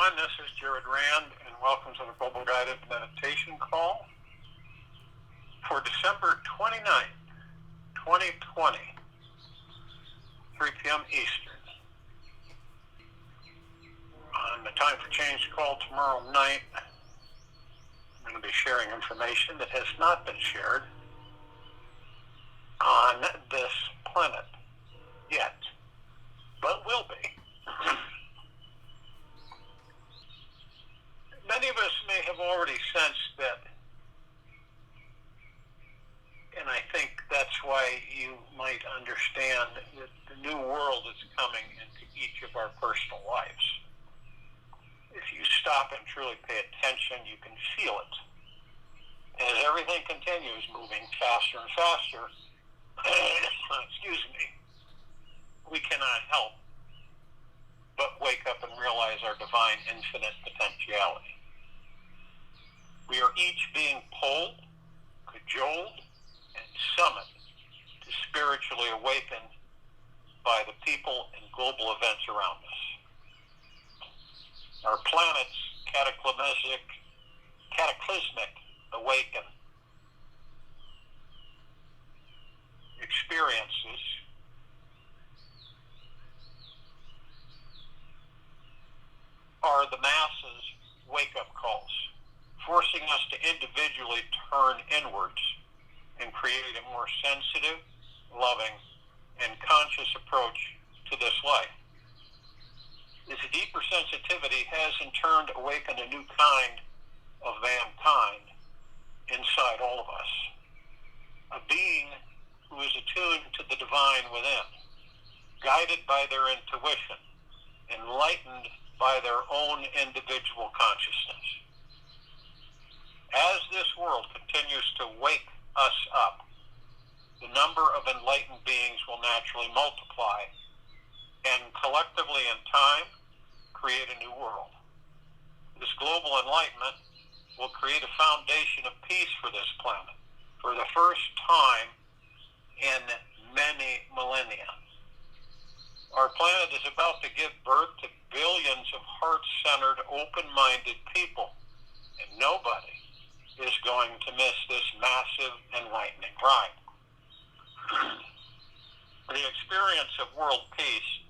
everyone. This is Jared Rand, and welcome to the Global Guided Meditation Call for December 29th, 2020, 3 p.m. Eastern. On the Time for Change call tomorrow night, I'm going to be sharing information that has not been shared on this planet yet, but will be. Many of us may have already sensed that, and I think that's why you might understand that the new world is coming into each of our personal lives. If you stop and truly pay attention, you can feel it. As everything continues moving faster and faster, excuse me, we cannot help but wake up and realize our divine infinite potentiality. We are each being pulled, cajoled, and summoned to spiritually awaken by the people and global events around us. Our planet's cataclysmic awaken experiences are the masses' wake-up calls, forcing us to individually turn inwards and create a more sensitive, loving, and conscious approach to this life. This deeper sensitivity has in turn awakened a new kind of mankind inside all of us, a being who is attuned to the divine within, guided by their intuition, enlightened by their own individual consciousness. As this world continues to wake us up, the number of enlightened beings will naturally multiply and collectively in time create a new world. This global enlightenment will create a foundation of peace for this planet for the first time in many millennia. Our planet is about to give birth to billions of heart-centered, open-minded people, and nobody is going to miss this massive, enlightening ride. The experience of world peace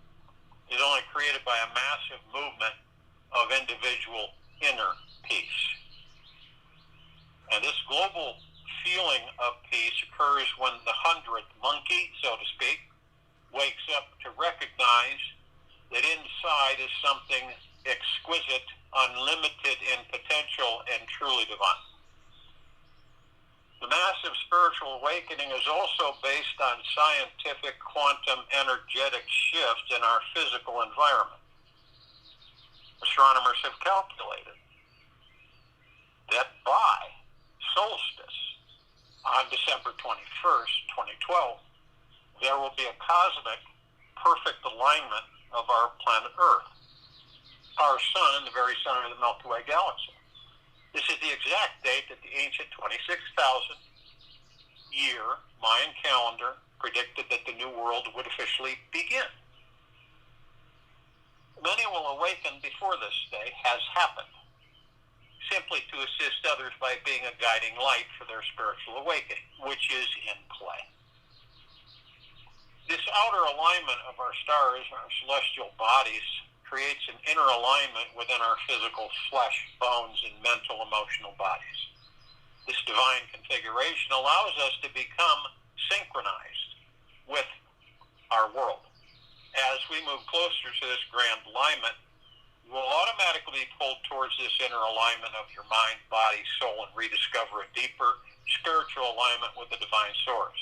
is only created by a massive movement of individual inner peace. And this global feeling of peace occurs when the 100th monkey, so to speak, wakes up to recognize that inside is something exquisite, unlimited in potential, and truly divine. The massive spiritual awakening is also based on scientific quantum energetic shifts in our physical environment. Astronomers have calculated that by solstice on December 21st, 2012, there will be a cosmic, perfect alignment of our planet Earth, our sun in the very center of the Milky Way galaxy. This is the exact date that the ancient 26,000-year Mayan calendar predicted that the New World would officially begin. Many will awaken before this day has happened, simply to assist others by being a guiding light for their spiritual awakening, which is in play. This outer alignment of our stars and our celestial bodies creates an inner alignment within our physical flesh, bones, and mental, emotional bodies. This divine configuration allows us to become synchronized with our world. As we move closer to this grand alignment, you will automatically be pulled towards this inner alignment of your mind, body, soul, and rediscover a deeper spiritual alignment with the divine source.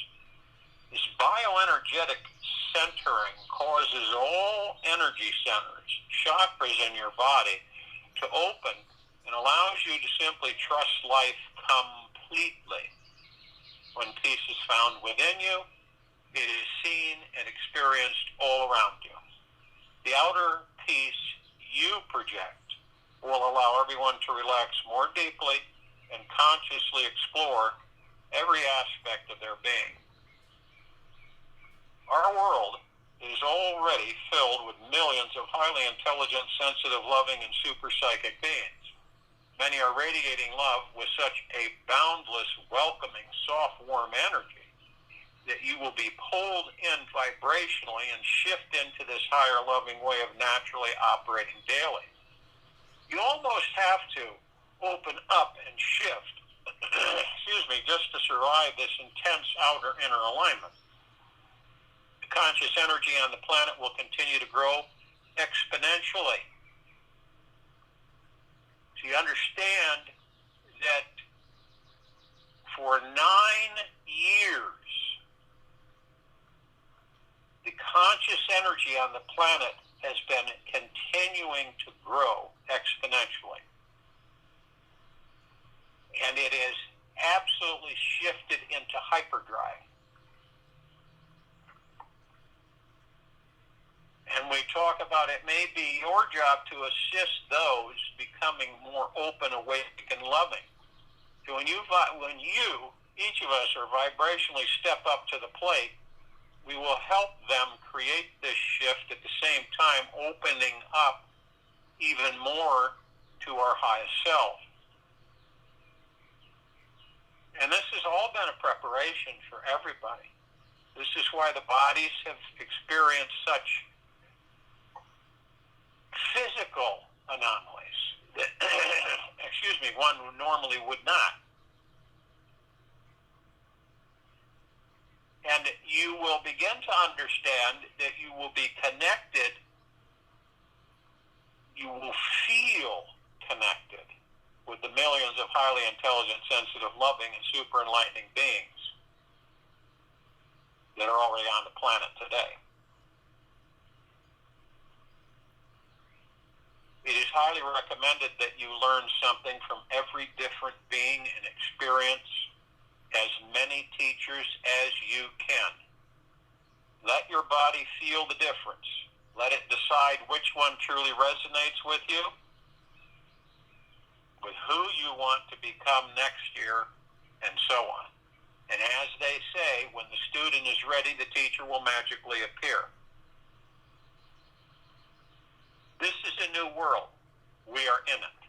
This bioenergetic centering causes all energy centers, chakras in your body, to open and allows you to simply trust life completely. When peace is found within you, it is seen and experienced all around you. The outer peace you project will allow everyone to relax more deeply and consciously explore every aspect of their being. Our world is already filled with millions of highly intelligent, sensitive, loving, and super psychic beings. Many are radiating love with such a boundless, welcoming, soft, warm energy that you will be pulled in vibrationally and shift into this higher, loving way of naturally operating daily. You almost have to open up and shift, excuse me, just to survive this intense outer-inner alignment. The conscious energy on the planet will continue to grow exponentially. So you understand that for 9 years, the conscious energy on the planet has been continuing to grow exponentially. And it is absolutely shifted into hyperdrive. And we talk about it may be your job to assist those becoming more open, awake, and loving. So when you, each of us, are vibrationally step up to the plate, we will help them create this shift at the same time, opening up even more to our highest self. And this has all been a preparation for everybody. This is why the bodies have experienced such physical anomalies that, excuse me, one normally would not. And you will begin to understand that you will be connected, you will feel connected with the millions of highly intelligent, sensitive, loving, and super enlightening beings that are already on the planet today. It is highly recommended that you learn something from every different being and experience as many teachers as you can. Let your body feel the difference. Let it decide which one truly resonates with you, with who you want to become next year, and so on. And as they say, when the student is ready, the teacher will magically appear. This is a new world. We are in it.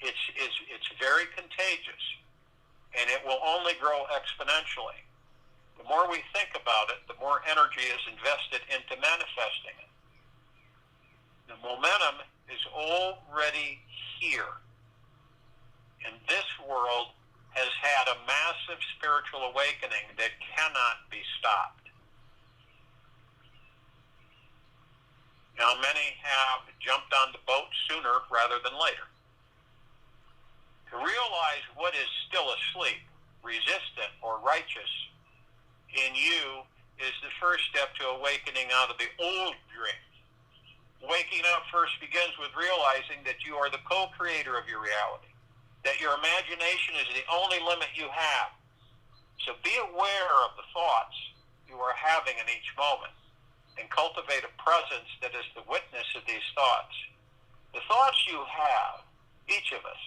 It's very contagious, and it will only grow exponentially. The more we think about it, the more energy is invested into manifesting it. The momentum is already here. And this world has had a massive spiritual awakening that cannot be stopped. Now, many have jumped on the boat sooner rather than later. To realize what is still asleep, resistant, or righteous in you is the first step to awakening out of the old dream. Waking up first begins with realizing that you are the co-creator of your reality, that your imagination is the only limit you have. So be aware of the thoughts you are having in each moment and cultivate a presence that is the witness of these thoughts. The thoughts you have, each of us,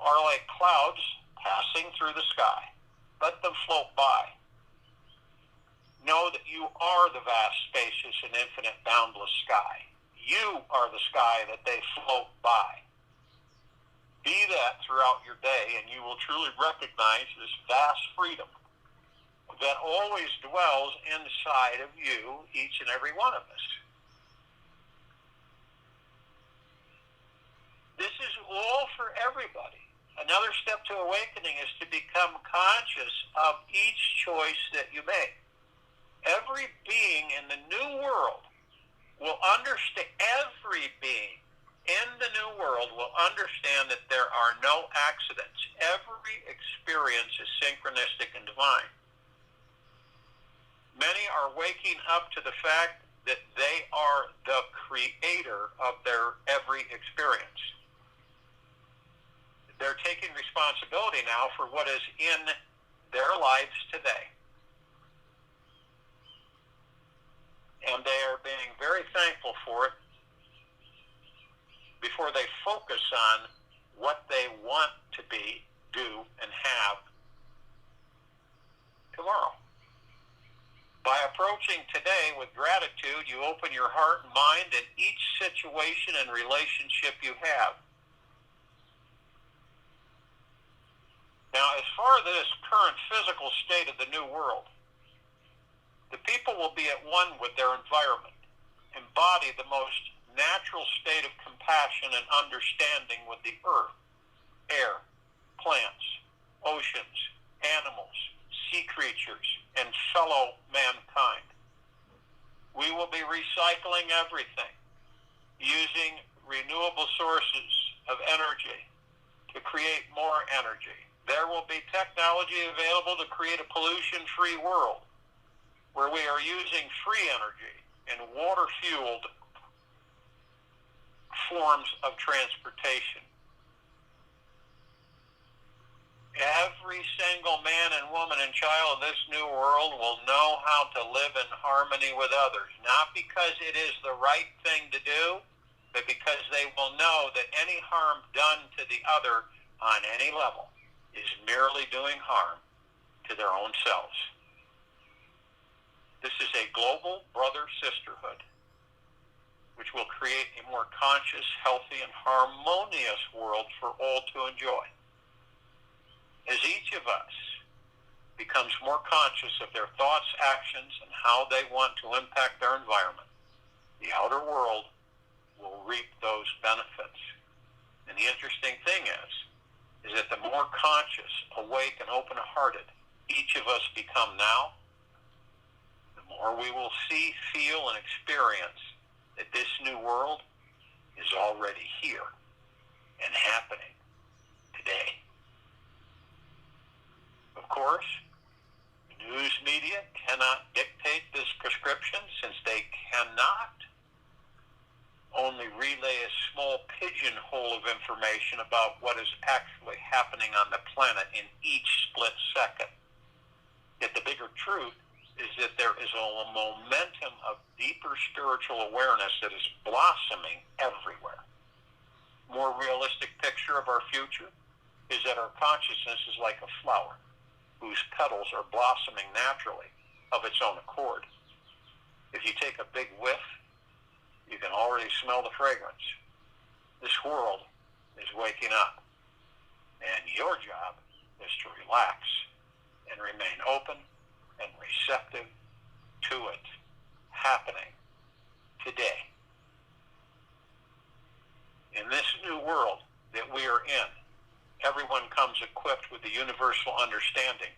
are like clouds passing through the sky. Let them float by. Know that you are the vast, spacious, and infinite boundless sky. You are the sky that they float by. Be that throughout your day, and you will truly recognize this vast freedom that always dwells inside of you, each and every one of us. This is all for everybody. Another step to awakening is to become conscious of each choice that you make. Every being in the new world will understand, every being in the new world will understand that there are no accidents. Every experience is synchronistic and divine. Many are waking up to the fact that they are the creator of their every experience. They're taking responsibility now for what is in their lives today. And they are being very thankful for it before they focus on what they want to be, do, and have tomorrow. By approaching today with gratitude, you open your heart and mind in each situation and relationship you have. Now, as far as this current physical state of the new world, the people will be at one with their environment, embody the most natural state of compassion and understanding with the earth, air, plants, oceans, animals, sea creatures, and fellow mankind. We will be recycling everything, using renewable sources of energy to create more energy. There will be technology available to create a pollution-free world where we are using free energy and water-fueled forms of transportation. Every single man and woman and child of this new world will know how to live in harmony with others, not because it is the right thing to do, but because they will know that any harm done to the other on any level is merely doing harm to their own selves. This is a global brother-sisterhood, which will create a more conscious, healthy, and harmonious world for all to enjoy. As each of us becomes more conscious of their thoughts, actions, and how they want to impact their environment, the outer world will reap those benefits. And the interesting thing is that the more conscious, awake, and open-hearted each of us become now, the more we will see, feel, and experience that this new world is already here and happening today. Of course, the news media cannot dictate this prescription, since they cannot only relay a small pigeonhole of information about what is actually happening on the planet in each split second. Yet the bigger truth is that there is a momentum of deeper spiritual awareness that is blossoming everywhere. More realistic picture of our future is that our consciousness is like a flower whose petals are blossoming naturally of its own accord. If you take a big whiff, you can already smell the fragrance. This world is waking up, and your job is to relax and remain open and receptive to it happening today. In this new world that we are in, everyone comes equipped with the universal understanding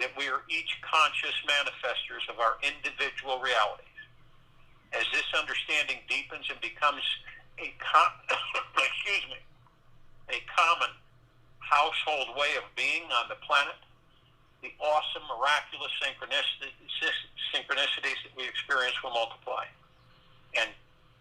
that we are each conscious manifestors of our individual realities. As this understanding deepens and becomes a common household way of being on the planet, the awesome, miraculous synchronicities that we experience will multiply. And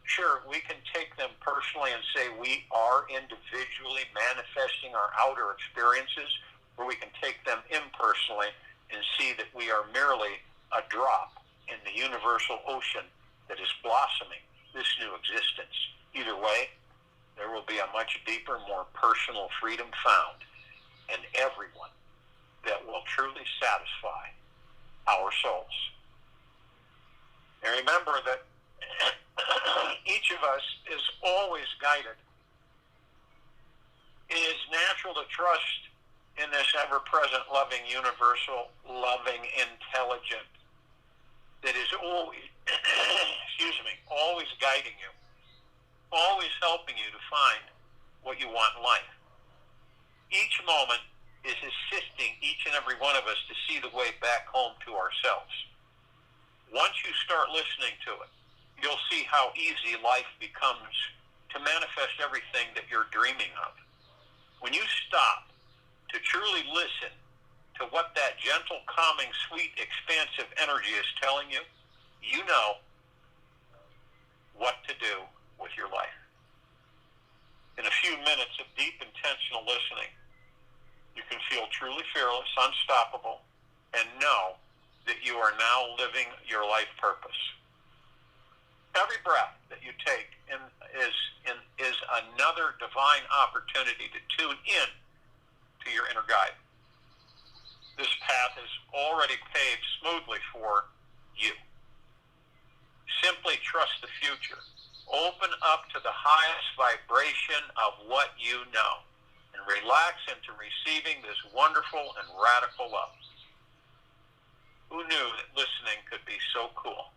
sure, we can take them personally and say we are individually manifesting our outer experiences, or we can take them impersonally and see that we are merely a drop in the universal ocean that is blossoming this new existence. Either way, there will be a much deeper, more personal freedom found in everyone that will truly satisfy our souls. And remember that each of us is always guided. It is natural to trust in this ever-present, loving, universal, loving, intelligent that is always, always guiding you, always helping you to find what you want in life. Each moment is assisting each and every one of us to see the way back home to ourselves. Once you start listening to it, you'll see how easy life becomes to manifest everything that you're dreaming of. When you stop to truly listen to what that gentle, calming, sweet, expansive energy is telling you, you know what to do with your life. In a few minutes of deep, intentional listening, you can feel truly fearless, unstoppable, and know that you are now living your life purpose. Every breath that you take is another divine opportunity to tune in to your inner guide. This path is already paved smoothly for you. Simply trust the future. Open up to the highest vibration of what you know and relax into receiving this wonderful and radical love. Who knew that listening could be so cool?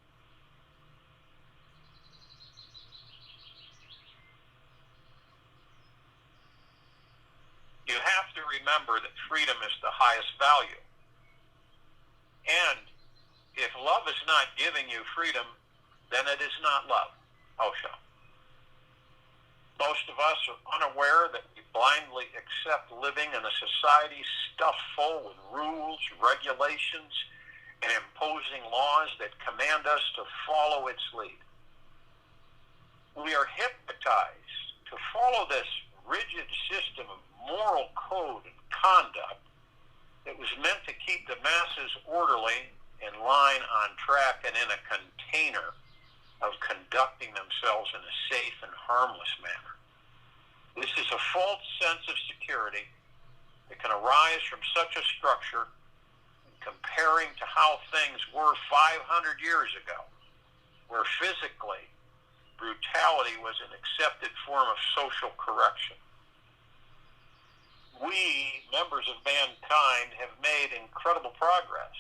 You have to remember that freedom is the highest value. And if love is not giving you freedom, then it is not love. Osho. Most of us are unaware that we blindly accept living in a society stuffed full with rules, regulations, and imposing laws that command us to follow its lead. We are hypnotized to follow this rigid system of moral code and conduct that was meant to keep the masses orderly, in line, on track, and in a container of conducting themselves in a safe and harmless manner. This is a false sense of security that can arise from such a structure, comparing to how things were 500 years ago, where physically brutality was an accepted form of social correction. We, members of mankind, have made incredible progress.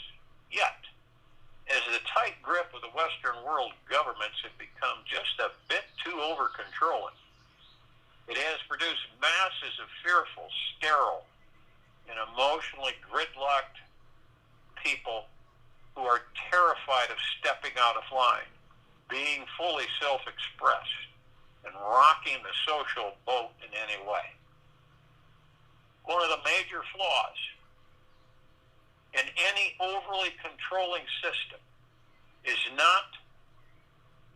Yet, as the tight grip of the Western world governments have become just a bit too over-controlling, it has produced masses of fearful, sterile, and emotionally gridlocked people who are terrified of stepping out of line, being fully self-expressed, and rocking the social boat in any way. One of the major flaws in any overly controlling system is not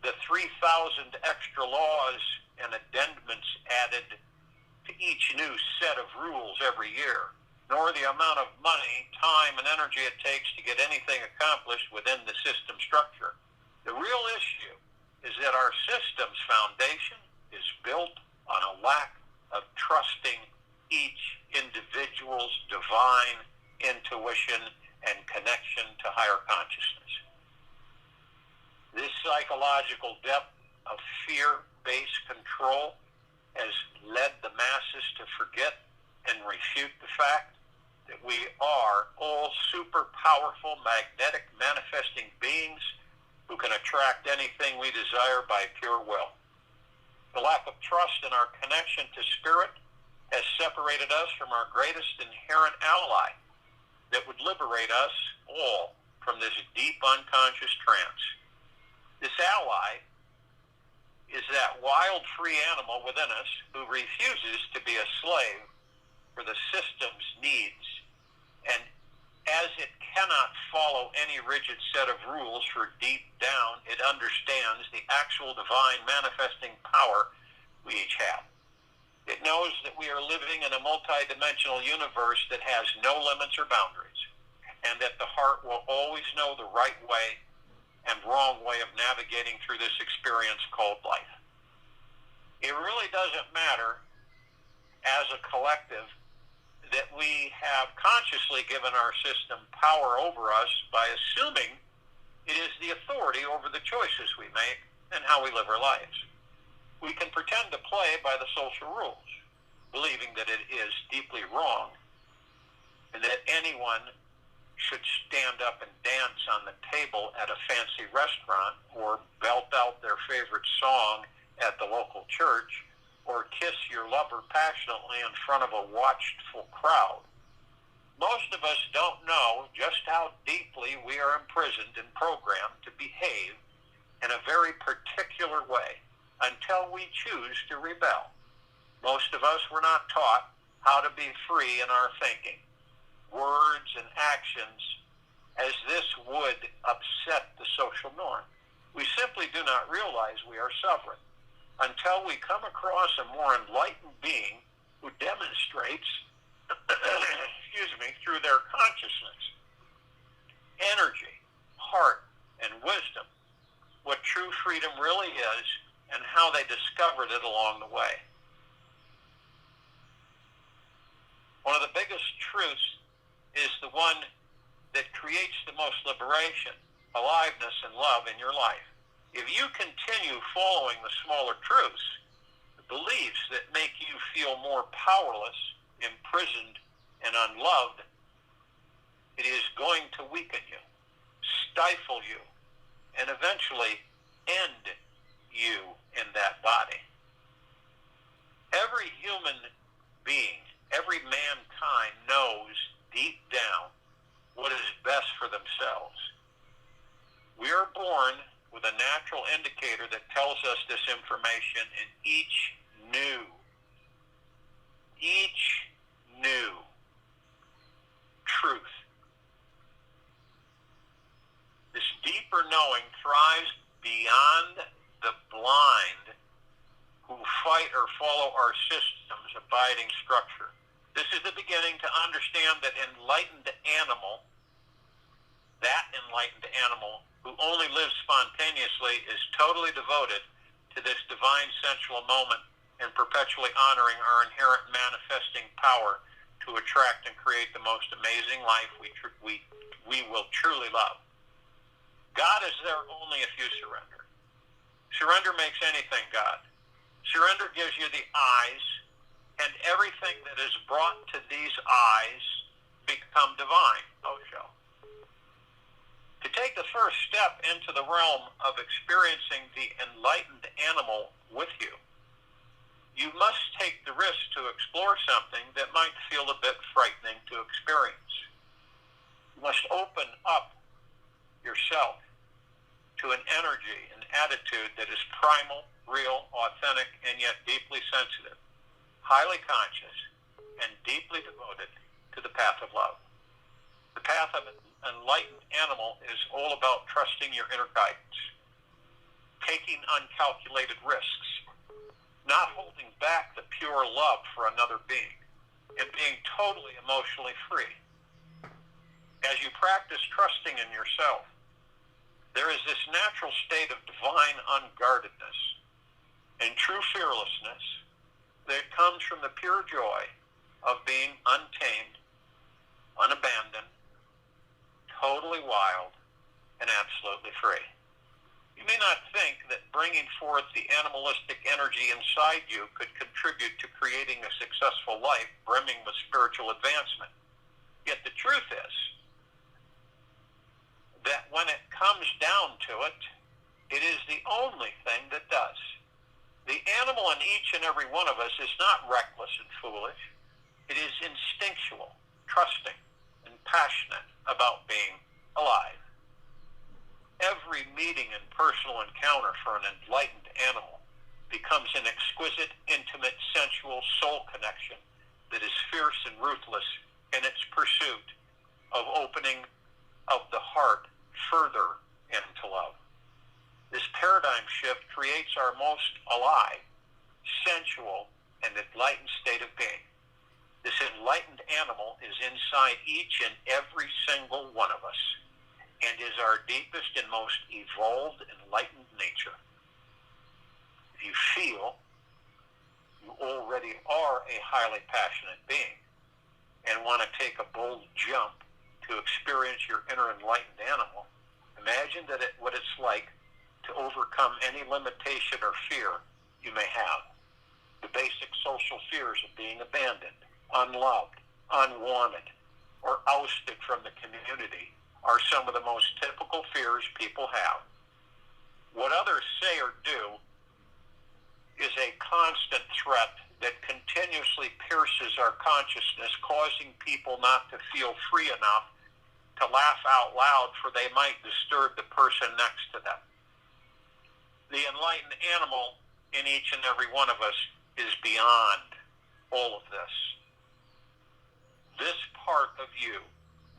the 3,000 extra laws and addendums added to each new set of rules every year, nor the amount of money, time, and energy it takes to get anything accomplished within the system structure. The real issue is that our system's foundation is built on a lack of trusting each individual's divine intuition and connection to higher consciousness. This psychological depth of fear-based control has led the masses to forget and refute the fact that we are all super powerful, magnetic, manifesting beings who can attract anything we desire by pure will. The lack of trust in our connection to spirit has separated us from our greatest inherent ally that would liberate us all from this deep unconscious trance. This ally is that wild free animal within us who refuses to be a slave for the system's needs, and as it cannot follow any rigid set of rules, for deep down it understands the actual divine manifesting power we each have. It knows that we are living in a multidimensional universe that has no limits or boundaries, and that the heart will always know the right way and wrong way of navigating through this experience called life. It really doesn't matter as a collective that we have consciously given our system power over us by assuming it is the authority over the choices we make and how we live our lives. We can pretend to play by the social rules, believing that it is deeply wrong and that anyone should stand up and dance on the table at a fancy restaurant, or belt out their favorite song at the local church, or kiss your lover passionately in front of a watchful crowd. Most of us don't know just how deeply we are imprisoned and programmed to behave in a very particular way until we choose to rebel. Most of us were not taught how to be free in our thinking, words, and actions, as this would upset the social norm. We simply do not realize we are sovereign until we come across a more enlightened being who demonstrates through their consciousness, energy, heart, and wisdom what true freedom really is and how they discovered it along the way. One of the biggest truths is the one that creates the most liberation. aliveness, and love in your life. If you continue following the smaller truths, the beliefs that make you feel more powerless, imprisoned, and unloved, it is going to weaken you, stifle you, and eventually end you in that body. Every human being, every mankind knows deep down what is best for themselves. We are born with a natural indicator that tells us this information, and each new truth, this deeper knowing thrives beyond the blind who fight or follow our system's abiding structure. This is the beginning to understand that that enlightened animal who only lives spontaneously is totally devoted to this divine sensual moment and perpetually honoring our inherent manifesting power to attract and create the most amazing life we will truly love. God is there only if you surrender. Surrender makes anything God. Surrender gives you the eyes, and everything that is brought to these eyes become divine. Osho. To take the first step into the realm of experiencing the enlightened animal with you, you must take the risk to explore something that might feel a bit frightening to experience. You must open up yourself to an energy, an attitude that is primal, real, authentic, and yet deeply sensitive, highly conscious, and deeply devoted to the path of love. The path of an enlightened animal is all about trusting your inner guidance, taking uncalculated risks, not holding back the pure love for another being, and being totally emotionally free. As you practice trusting in yourself, there is this natural state of divine unguardedness and true fearlessness that comes from the pure joy of being untamed, unabandoned, totally wild, and absolutely free. You may not think that bringing forth the animalistic energy inside you could contribute to creating a successful life brimming with spiritual advancement. Yet the truth is that when it comes down to it, it is the only thing that does. The animal in each and every one of us is not reckless and foolish. It is instinctual, trusting, and passionate about being alive. Every meeting and personal encounter for an enlightened animal becomes an exquisite, intimate, sensual soul connection that is fierce and ruthless in its pursuit of opening of the heart further into love. This paradigm shift creates our most alive, sensual, and enlightened state of being. This enlightened animal is inside each and every single one of us, and is our deepest and most evolved, enlightened nature. If you feel you already are a highly passionate being and want to take a bold jump to experience your inner enlightened animal, imagine what it's like to overcome any limitation or fear you may have. The basic social fears of being abandoned, unloved, unwanted, or ousted from the community are some of the most typical fears people have. What others say or do is a constant threat that continuously pierces our consciousness, causing people not to feel free enough to laugh out loud, for they might disturb the person next to them. The enlightened animal in each and every one of us is beyond all of this. This part of you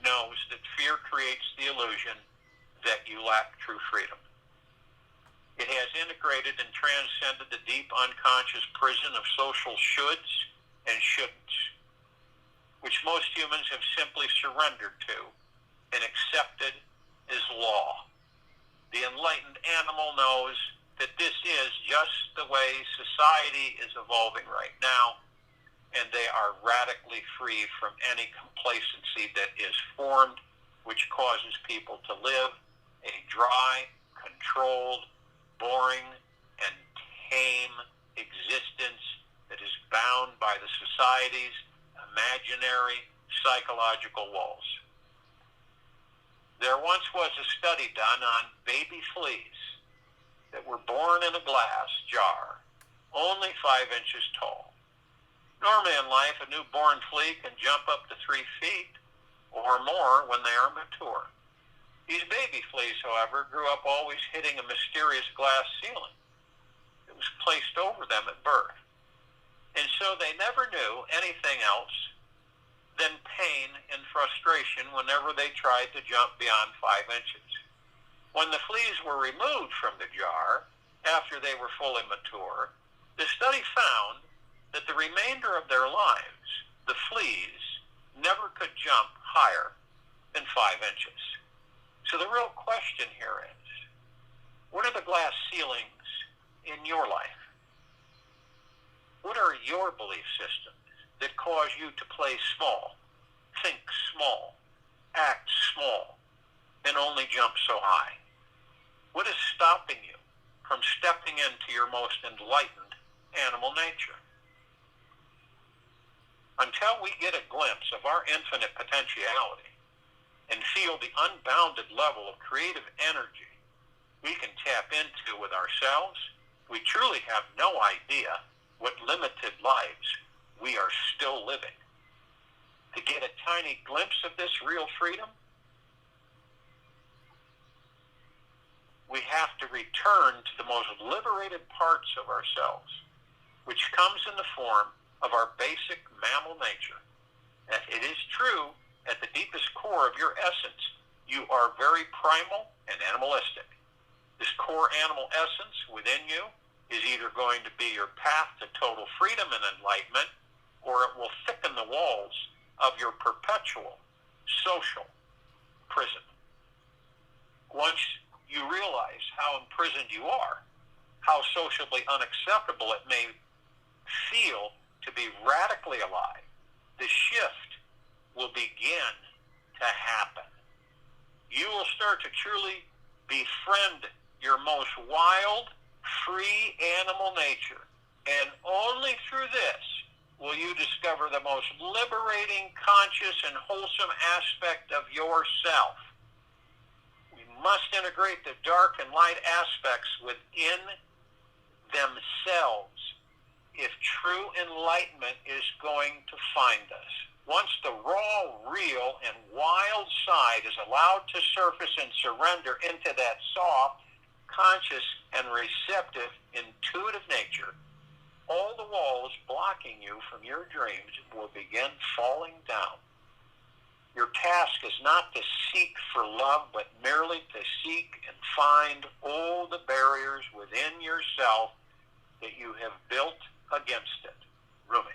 knows that fear creates the illusion that you lack true freedom. It has integrated and transcended the deep unconscious prison of social shoulds and shouldn'ts, which most humans have simply surrendered to and accepted as law. The enlightened animal knows that this is just the way society is evolving right now, and they are radically free from any complacency that is formed, which causes people to live a dry, controlled, boring, and tame existence that is bound by the society's imaginary psychological walls. There once was a study done on baby fleas that were born in a glass jar, only 5 inches tall. Normally in life, a newborn flea can jump up to 3 feet or more when they are mature. These baby fleas, however, grew up always hitting a mysterious glass ceiling that was placed over them at birth. And so they never knew anything else than pain and frustration whenever they tried to jump beyond 5 inches. When the fleas were removed from the jar after they were fully mature, the study found that the remainder of their lives, the fleas never could jump higher than 5 inches. So the real question here is, what are the glass ceilings in your life? What are your belief systems that cause you to play small, think small, act small, and only jump so high? What is stopping you from stepping into your most enlightened animal nature? Until we get a glimpse of our infinite potentiality and feel the unbounded level of creative energy we can tap into with ourselves, we truly have no idea what limited lives we are still living. To get a tiny glimpse of this real freedom, we have to return to the most liberated parts of ourselves, which comes in the form of our basic mammal nature. And it is true, at the deepest core of your essence, you are very primal and animalistic. This core animal essence within you is either going to be your path to total freedom and enlightenment, or it will thicken the walls of your perpetual social prison. Once you realize how imprisoned you are, how socially unacceptable it may feel to be radically alive, the shift will begin to happen. You will start to truly befriend your most wild, free animal nature, and only through this will you discover the most liberating, conscious, and wholesome aspect of yourself. We must integrate the dark and light aspects within themselves if true enlightenment is going to find us. Once the raw, real, and wild side is allowed to surface and surrender into that soft, conscious, and receptive, intuitive nature, all the walls blocking you from your dreams will begin falling down. Your task is not to seek for love, but merely to seek and find all the barriers within yourself that you have built against it. Rumi.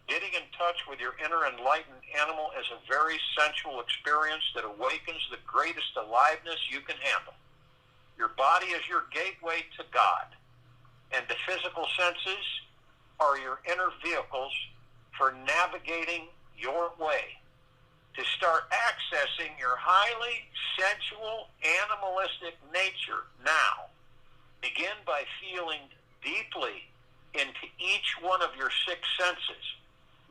Getting in touch with your inner enlightened animal is a very sensual experience that awakens the greatest aliveness you can handle. Your body is your gateway to God, and the physical senses are your inner vehicles for navigating your way. To start accessing your highly sensual, animalistic nature now, begin by feeling deeply into each one of your 6 senses.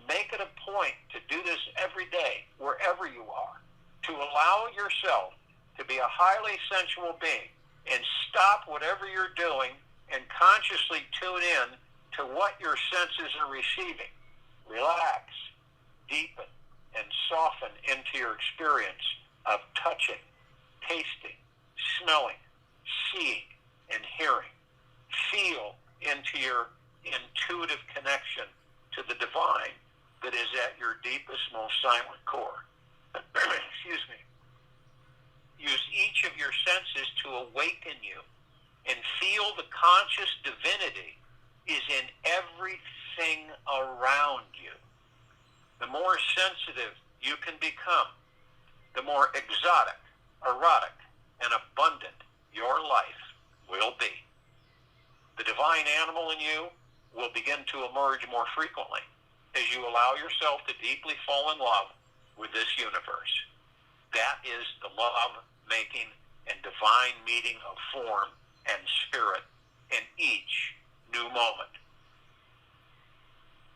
Make it a point to do this every day, wherever you are, to allow yourself to be a highly sensual being and stop whatever you're doing and consciously tune in to what your senses are receiving. Relax, deepen, and soften into your experience of touching, tasting, smelling, seeing, and hearing. Feel into your intuitive connection to the divine that is at your deepest, most silent core. Excuse me. Use each of your senses to awaken you and feel the conscious divinity is in everything around you. The more sensitive you can become, the more exotic, erotic, and abundant your life will be. The divine animal in you will begin to emerge more frequently as you allow yourself to deeply fall in love with this universe. That is the love making and divine meeting of form and spirit in each new moment.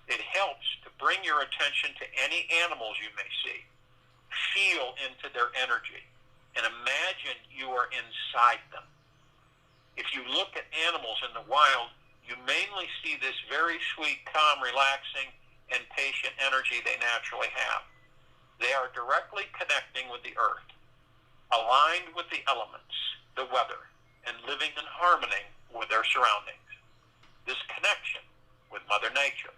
It helps to bring your attention to any animals you may see. Feel into their energy and imagine you are inside them. If you look at animals in the wild, you mainly see this very sweet, calm, relaxing, and patient energy they naturally have. They are directly connecting with the earth, aligned with the elements, the weather, and living in harmony with their surroundings. This connection with Mother Nature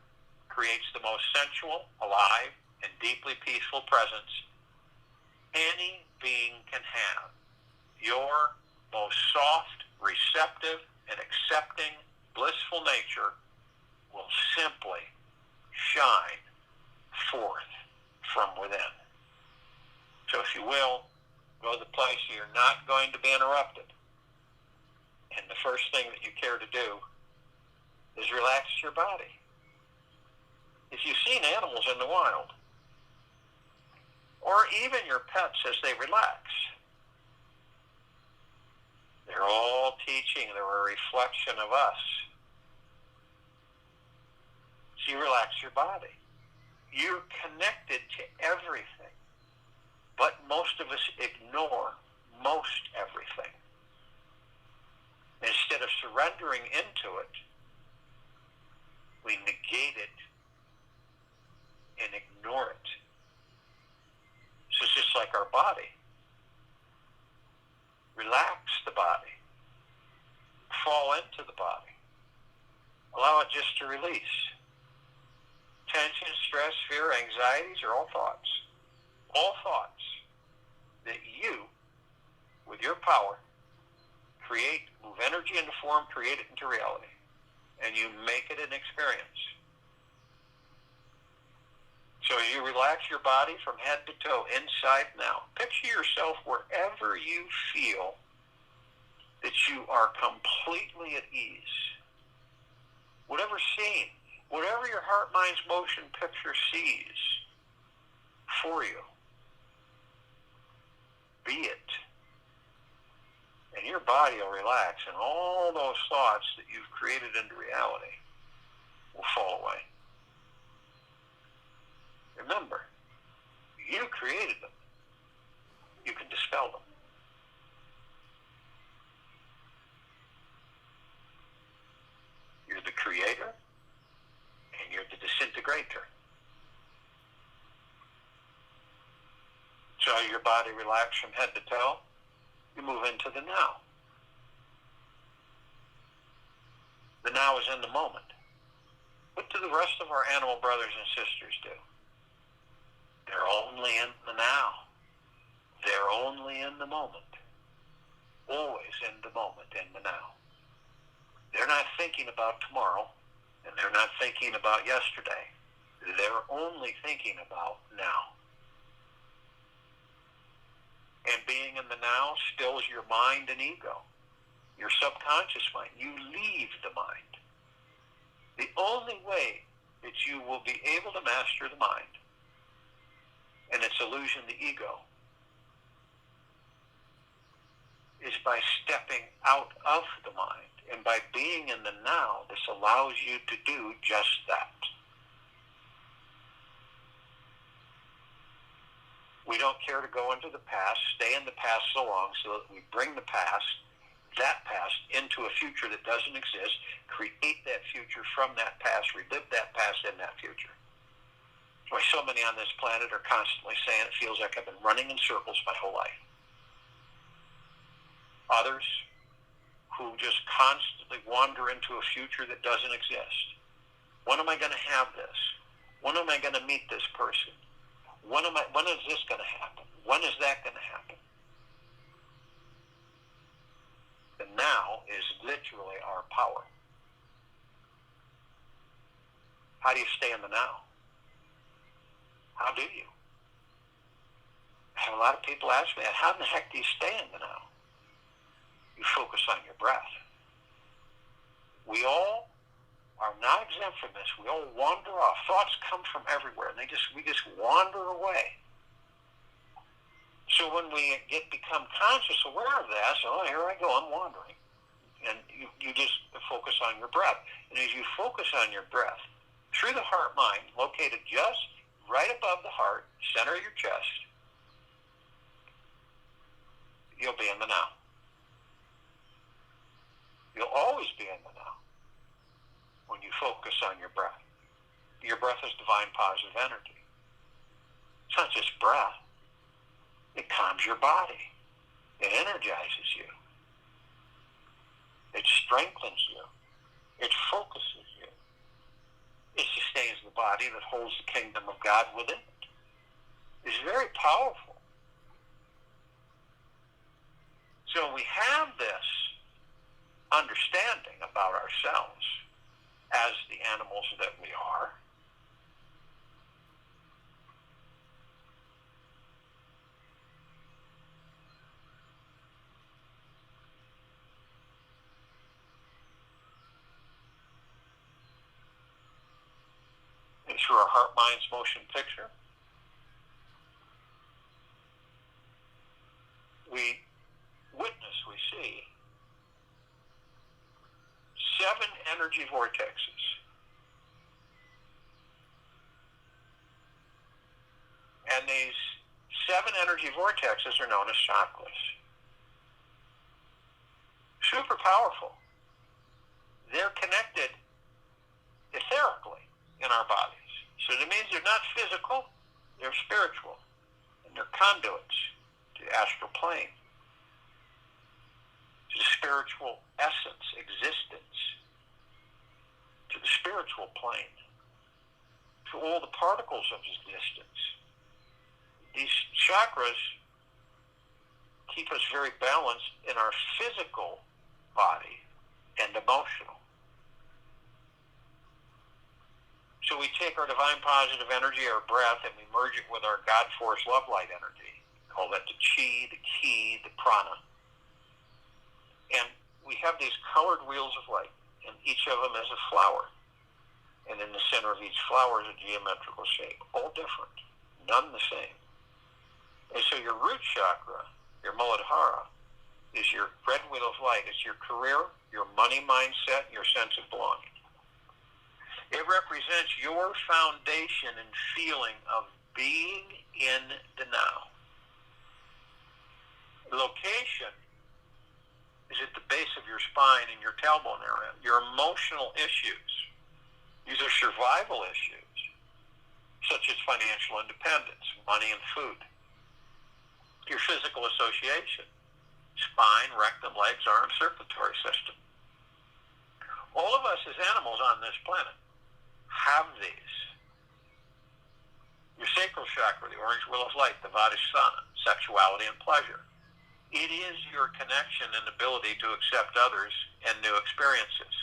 creates the most sensual, alive, and deeply peaceful presence any being can have. Your most soft, receptive, and accepting, blissful nature will simply shine forth from within. So if you will, go to the place you're not going to be interrupted. And the first thing that you care to do is relax your body. If you've seen animals in the wild, or even your pets as they relax, they're all teaching. They're a reflection of us. So you relax your body. You're connected to everything. But most of us ignore most everything. Instead of surrendering into it, we negate it and ignore it. So it's just like our body. Relax the body. Fall into the body. Allow it just to release. Tension, stress, fear, anxieties are all thoughts. All thoughts that you, with your power, create, move energy into form, create it into reality. And you make it an experience. So you relax your body from head to toe, inside and out. Picture yourself wherever you feel that you are completely at ease. Whatever scene, whatever your heart, mind's motion picture sees for you, be it. And your body will relax, and all those thoughts that you've created into reality will fall away. Remember, you created them. You can dispel them. You're the creator, and you're the disintegrator. So your body relaxed from head to toe. You move into the now. The now is in the moment. What do the rest of our animal brothers and sisters do? They're only in the now. They're only in the moment. Always in the moment, in the now. They're not thinking about tomorrow, and they're not thinking about yesterday. They're only thinking about now. And being in the now stills your mind and ego, your subconscious mind. You leave the mind. The only way that you will be able to master the mind and its illusion, the ego, is by stepping out of the mind. And by being in the now, this allows you to do just that. We don't care to go into the past, stay in the past so long so that we bring that past, into a future that doesn't exist, create that future from that past, relive that past in that future. Why so many on this planet are constantly saying it feels like I've been running in circles my whole life. Others who just constantly wander into a future that doesn't exist. When am I going to have this? When am I going to meet this person? When is this going to happen? When is that going to happen? The now is literally our power. How do you stay in the now? How do you? I have a lot of people ask me, how in the heck do you stay in the now? You focus on your breath. We all are not exempt from this. We all wander off. Thoughts come from everywhere, and we just wander away. So when we become conscious, aware of that, so here I go, I'm wandering. And you just focus on your breath. And as you focus on your breath, through the heart-mind, located just right above the heart, center of your chest, you'll be in the now. You'll always be in the now when you focus on your breath. Your breath is divine positive energy. It's not just breath. It calms your body. It energizes you. It strengthens you. It focuses you. It sustains the body that holds the kingdom of God within it. It's very powerful. So we have this understanding about ourselves as the animals that we are. And through our heart, mind's motion picture, we witness, we see 7 energy vortexes. And these 7 energy vortexes are known as chakras. Super powerful. They're connected etherically in our bodies. So it means they're not physical, they're spiritual. And they're conduits to the astral plane, to the spiritual essence, existence, to the spiritual plane, to all the particles of existence. These chakras keep us very balanced in our physical body and emotional. So we take our divine positive energy, our breath, and we merge it with our God force love light energy. Call that the chi, the ki, the prana. And we have these colored wheels of light, and each of them is a flower. And in the center of each flower is a geometrical shape, all different, none the same. And so your root chakra, your Muladhara, is your red wheel of light. It's your career, your money mindset, your sense of belonging. It represents your foundation and feeling of being in the now. Location is at the base of your spine and your tailbone area. Your emotional issues. These are survival issues, such as financial independence, money and food. Your physical association, spine, rectum, legs, arms, circulatory system. All of us as animals on this planet have these. Your sacral chakra, the orange wheel of light, the Vadisthana, sexuality and pleasure. It is your connection and ability to accept others and new experiences.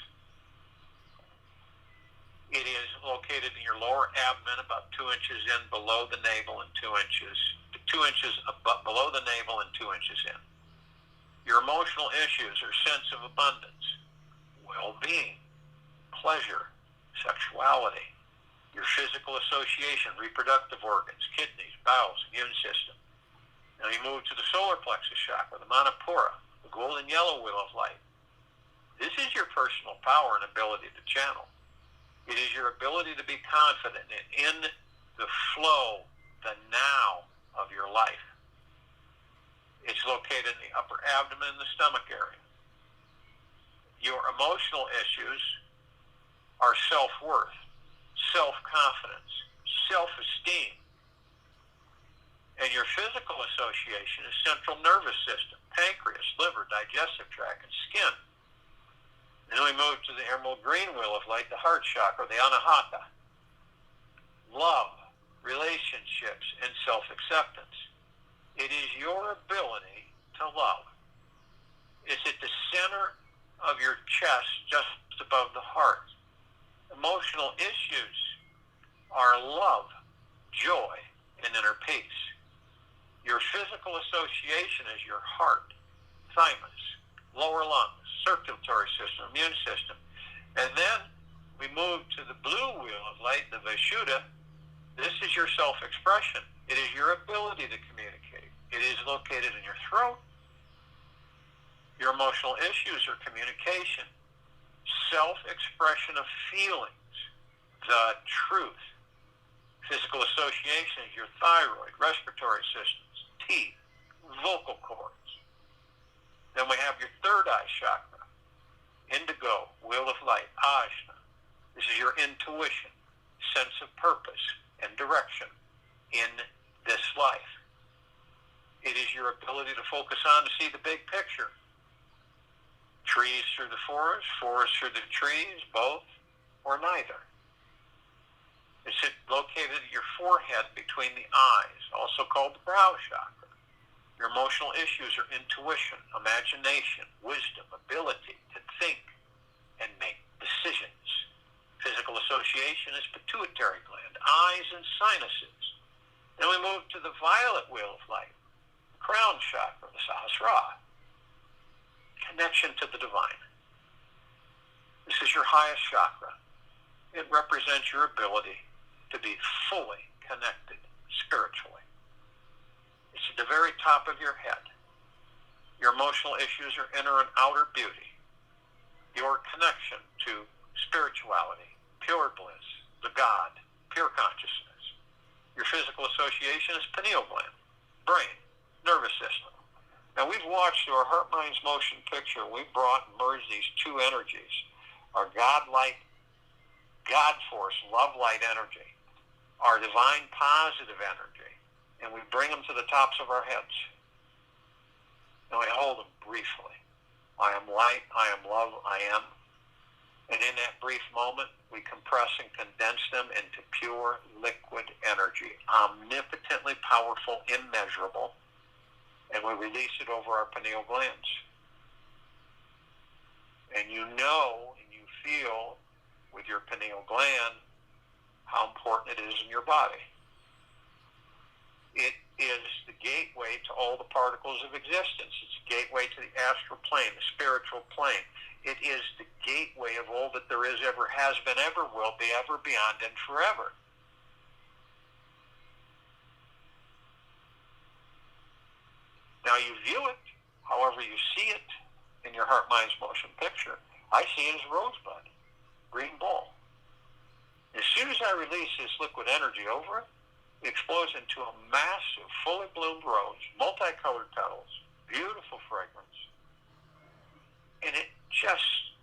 It is located in your lower abdomen, about 2 inches in below the navel and 2 inches below the navel and 2 inches in. Your emotional issues are sense of abundance, well-being, pleasure, sexuality, your physical association, reproductive organs, kidneys, bowels, immune system. Now you move to the solar plexus chakra, the Manipura, the golden yellow wheel of light. This is your personal power and ability to channel. It is your ability to be confident in the flow, the now of your life. It's located in the upper abdomen and the stomach area. Your emotional issues are self-worth, self-confidence, self-esteem. And your physical association is central nervous system, pancreas, liver, digestive tract, and skin. And then we move to the emerald green wheel of light, the heart chakra, the anahata. Love, relationships, and self-acceptance. It is your ability to love. It's at the center of your chest, just above the heart. Emotional issues are love, joy, and inner peace. Your physical association is your heart, thymus, lower lungs, circulatory system, immune system. And then we move to the blue wheel of light, the Vishuddha. This is your self-expression. It is your ability to communicate, It is located in your throat. Your emotional issues are communication, self-expression of feelings, the truth. Physical association is your thyroid, respiratory systems, teeth, vocal cords. Then we have your third eye chakra, indigo, wheel of light, ajna. This is your intuition, sense of purpose and direction in this life. It is your ability to focus on to see the big picture. Trees through the forest, forest through the trees, both or neither. It's located at your forehead between the eyes, also called the brow chakra. Your emotional issues are intuition, imagination, wisdom, ability to think and make decisions. Physical association is pituitary gland, eyes and sinuses. Then we move to the violet wheel of light, crown chakra, the Sahasrara. Connection to the divine. This is your highest chakra. It represents your ability to be fully connected spiritually. It's at the very top of your head. Your emotional issues are inner and outer beauty. Your connection to spirituality, pure bliss, the God, pure consciousness. Your physical association is pineal gland, brain, nervous system. Now, we've watched through our Heart, Minds, Motion picture. We've brought and merged these two energies, our God-light, God force, love light energy, our divine positive energy, and we bring them to the tops of our heads. And we hold them briefly. I am light, I am love, I am. And in that brief moment, we compress and condense them into pure liquid energy, omnipotently powerful, immeasurable, and we release it over our pineal glands. And you know and you feel with your pineal gland how important it is in your body. It is the gateway to all the particles of existence. It's a gateway to the astral plane, the spiritual plane. It is the gateway of all that there is, ever has been, ever will be, ever, beyond, and forever. Now you view it, however you see it in your Heart, Minds, Motion picture. I see it as rosebud, green ball. As soon as I release this liquid energy over it, it explodes into a massive, fully bloomed rose, multicolored petals, beautiful fragrance. And it just,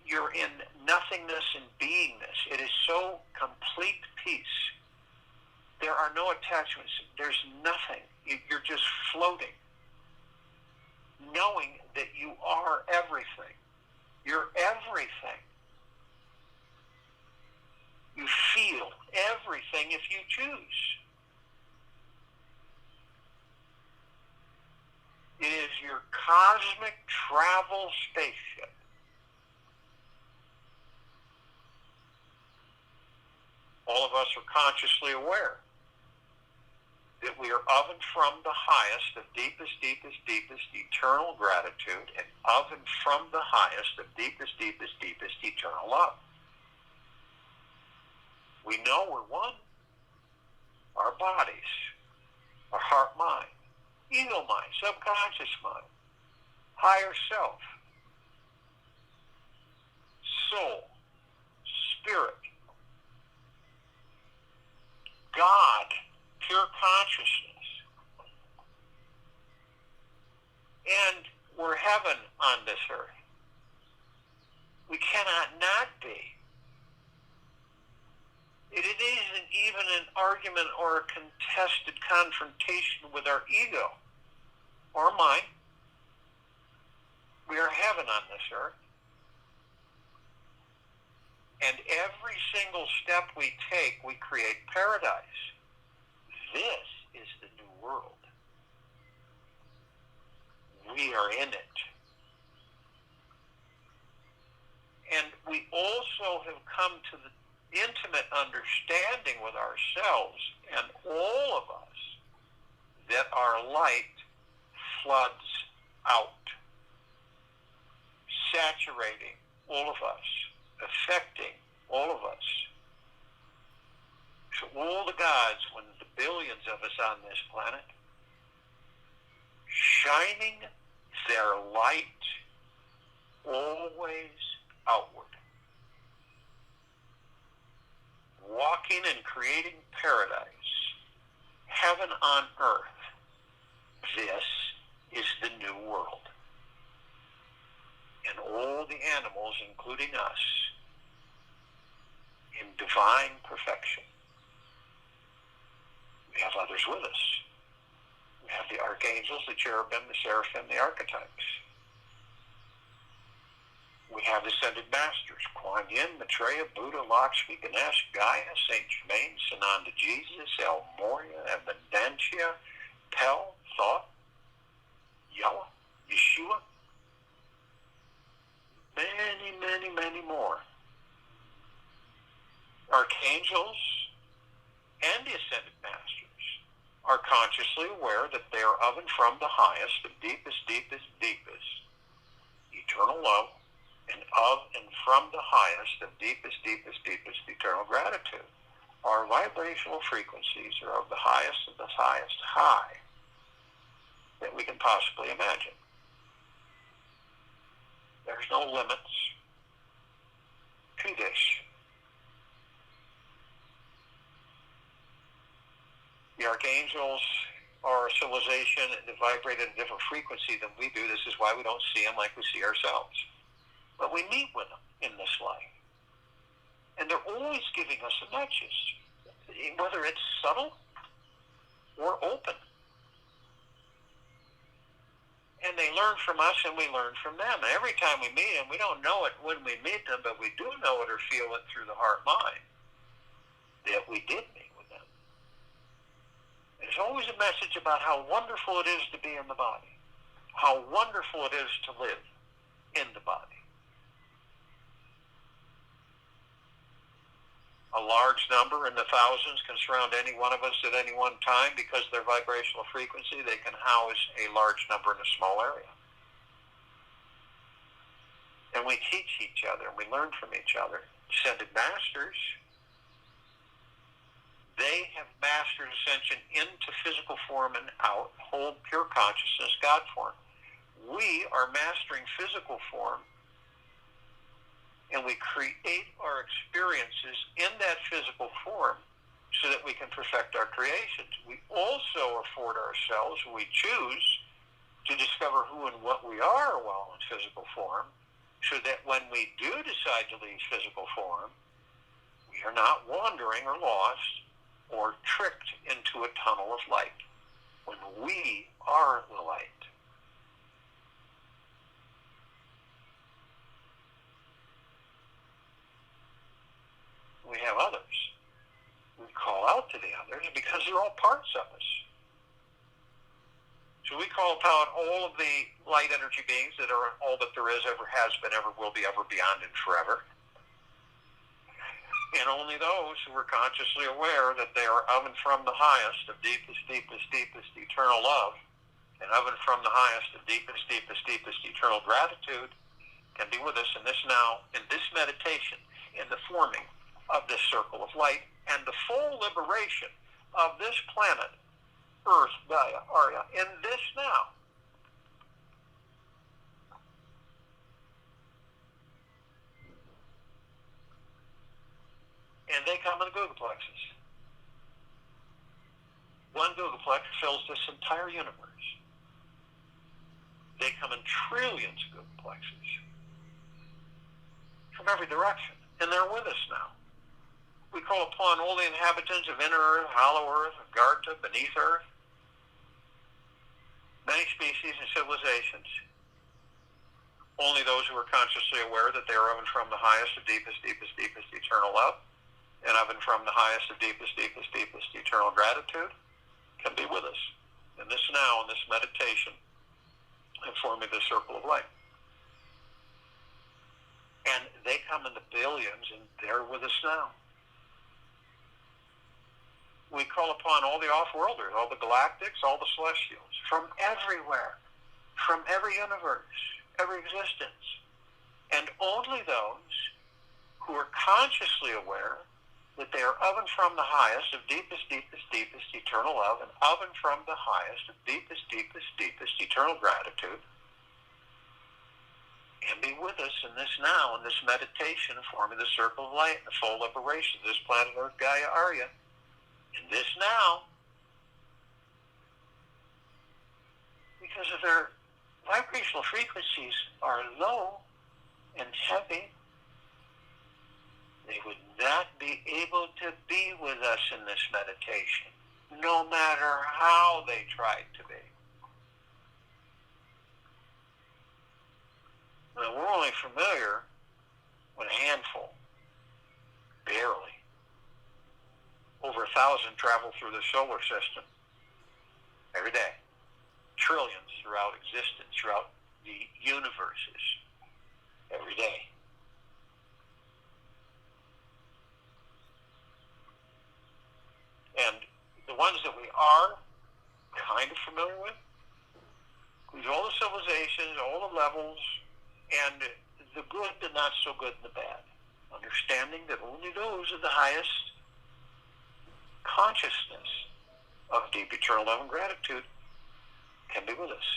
you're in nothingness and beingness. It is so complete peace. There are no attachments. There's nothing. You're just floating, knowing that you are everything. You're everything. You feel everything if you choose. It is your cosmic travel spaceship. All of us are consciously aware that we are of and from the highest, of deepest, deepest, deepest eternal gratitude, and of and from the highest, of deepest, deepest, deepest eternal love. We know we're one. Our bodies, our heart, mind, ego mind, subconscious mind, higher self, soul, spirit, God, pure consciousness. And we're heaven on this earth. We cannot not be. It isn't even an argument or a contested confrontation with our ego or mind. We are heaven on this earth. And every single step we take, we create paradise. This is the new world. We are in it. And we also have come to the intimate understanding with ourselves and all of us that our light floods out, saturating all of us, affecting all of us. So all the gods, when the billions of us on this planet, shining their light always outward, walking and creating paradise, heaven on earth. This is the new world. And all the animals, including us, in divine perfection. We have others with us. We have the archangels, the cherubim, the seraphim, the archetypes. We have the ascended masters, Kuan Yin, Maitreya, Buddha, Lakshmi, Ganesh, Gaia, Saint Germain, Sananda Jesus, El Moria, Evidentia, Pel, Thought, Yahweh, Yeshua, many, many, many more. Archangels and the ascended masters are consciously aware that they are of and from the highest, the deepest, deepest, deepest, eternal love, and of and from the highest, the deepest, deepest, deepest, eternal gratitude. Our vibrational frequencies are of the highest high that we can possibly imagine. There's no limits to this. The archangels are a civilization that vibrate at a different frequency than we do. This is why we don't see them like we see ourselves. But we meet with them in this life. And they're always giving us a message, whether it's subtle or open. And they learn from us and we learn from them. And every time we meet them, we don't know it when we meet them, but we do know it or feel it through the heart-mind that we did meet with them. There's always a message about how wonderful it is to be in the body, how wonderful it is to live in the body. A large number in the thousands can surround any one of us at any one time because of their vibrational frequency. They can house a large number in a small area. And we teach each other and we learn from each other. Ascended masters, they have mastered ascension into physical form and out, hold pure consciousness, God form. We are mastering physical form, and we create our experiences in that physical form so that we can perfect our creations. We also afford ourselves, we choose to discover who and what we are while in physical form, so that when we do decide to leave physical form, we are not wandering or lost or tricked into a tunnel of light, when we are the light. We have others. We call out to the others because they're all parts of us. So we call upon all of the light energy beings that are all that there is, ever has been, ever will be, ever beyond, and forever. And only those who are consciously aware that they are of and from the highest, of deepest, deepest, deepest eternal love, and of and from the highest, of deepest, deepest, deepest eternal gratitude, can be with us in this now, in this meditation, in the forming of this circle of light, and the full liberation of this planet, Earth, Gaia, Arya, in this now. And they come in googolplexes. One googolplex fills this entire universe. They come in trillions of googolplexes from every direction, and they're with us now. We call upon all the inhabitants of inner earth, hollow earth, Agartha, beneath earth, many species and civilizations. Only those who are consciously aware that they are of and from the highest, of deepest, deepest, deepest eternal love, and of and from the highest, of deepest, deepest, deepest eternal gratitude, can be with us in this now, in this meditation, and forming the circle of light. And they come in the billions, and they're with us now. We call upon all the off-worlders, all the galactics, all the celestials, from everywhere, from every universe, every existence. And only those who are consciously aware that they are of and from the highest of deepest, deepest, deepest eternal love, and of and from the highest of deepest, deepest, deepest eternal gratitude, can be with us in this now, in this meditation, forming the circle of light and the full liberation of this planet Earth, Gaia, Arya, in this now, because if their vibrational frequencies are low and heavy, they would not be able to be with us in this meditation, no matter how they tried to be. Now, we're only familiar with a handful, barely. Over 1,000 travel through the solar system every day. Trillions throughout existence, throughout the universes, every day. And the ones that we are kind of familiar with include all the civilizations, all the levels, and the good, the not so good, and the bad. Understanding that only those of the highest consciousness of deep eternal love and gratitude can be with us.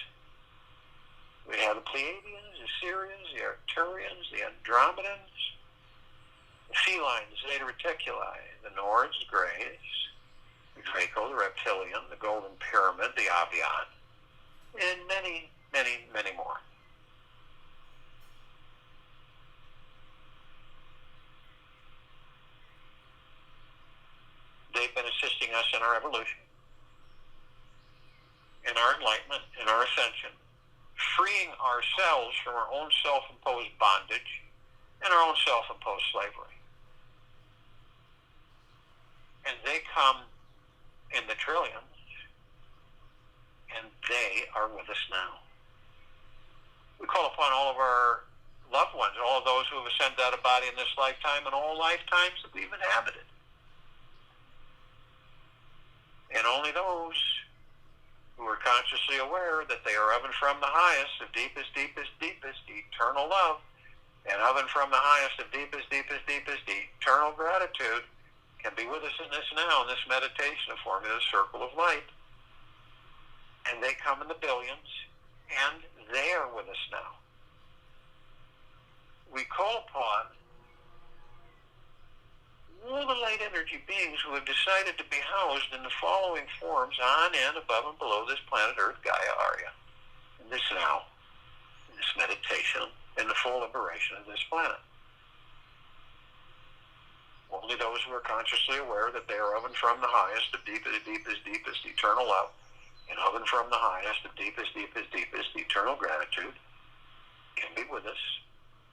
We have the Pleiadians, the Sirians, the Arcturians, the Andromedans, the Felines, the Zeta Reticuli, the Nords, the Greys, the Draco, the Reptilian, the Golden Pyramid, the Avian, and many, many, many more. They've been assisting us in our evolution, in our enlightenment, in our ascension, freeing ourselves from our own self-imposed bondage and our own self-imposed slavery. And they come in the trillions, and they are with us now. We call upon all of our loved ones, all of those who have ascended out of body in this lifetime and all lifetimes that we've inhabited. And only those who are consciously aware that they are of and from the highest of deepest, deepest, deepest eternal love, and of and from the highest of deepest, deepest, deepest eternal gratitude, can be with us in this now, in this meditation of forming the circle of light. And they come in the billions, and they are with us now. We call upon all the light energy beings who have decided to be housed in the following forms on and above and below this planet Earth, Gaia, Arya, in this now, in this meditation, in the full liberation of this planet. Only those who are consciously aware that they are of and from the highest of deepest, deepest, deepest eternal love, and of and from the highest of deepest, deepest, deepest eternal gratitude, can be with us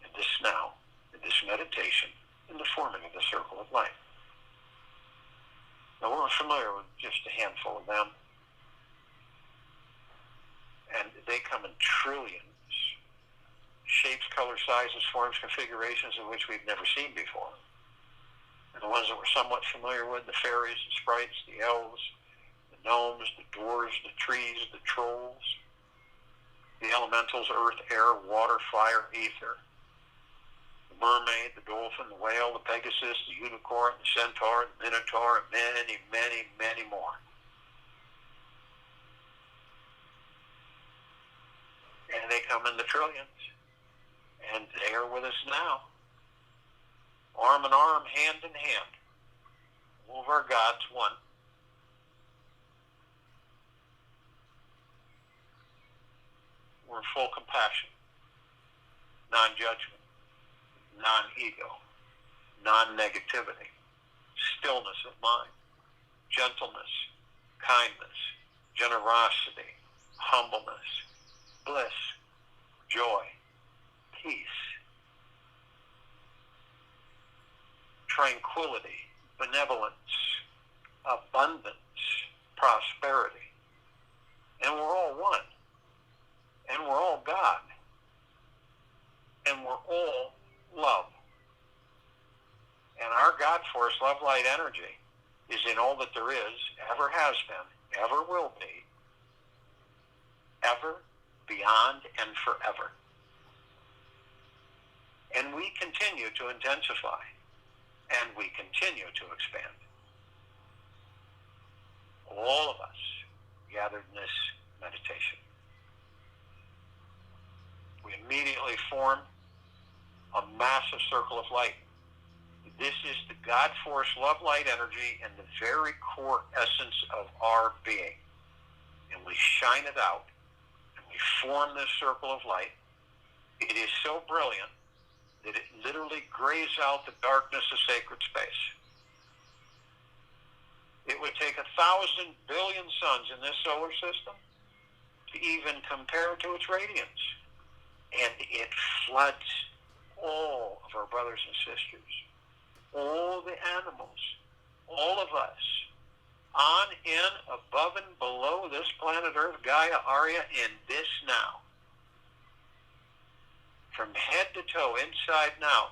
in this now, in this meditation, in the forming of the circle of light. Now, we're familiar with just a handful of them, and they come in trillions, shapes, colors, sizes, forms, configurations of which we've never seen before. And the ones that we're somewhat familiar with, the fairies, the sprites, the elves, the gnomes, the dwarves, the trees, the trolls, the elementals, earth, air, water, fire, ether, the mermaid, the dolphin, the whale, the pegasus, the unicorn, the centaur, the minotaur, and many, many, many more. And they come in the trillions, and they are with us now. Arm in arm, hand in hand. All of our gods, one. We're in full compassion, non-judgment, non-ego, non-negativity, stillness of mind, gentleness, kindness, generosity, humbleness, bliss, joy, peace, tranquility, benevolence, abundance, prosperity. And we're all one. And we're all God. And we're all love. And our God force, love, light, energy is in all that there is, ever has been, ever will be, ever, beyond, and forever. And we continue to intensify. and we continue to expand. All of us gathered in this meditation. We immediately form a massive circle of light. This is the God force, love, light, energy, and the very core essence of our being. And we shine it out, and we form this circle of light. It is so brilliant that it literally grays out the darkness of sacred space. It would take 1,000 billion suns in this solar system to even compare to its radiance. And it floods all of our brothers and sisters, all the animals, all of us, on, in, above, and below this planet Earth, Gaia, Arya, in this now. From head to toe, inside now,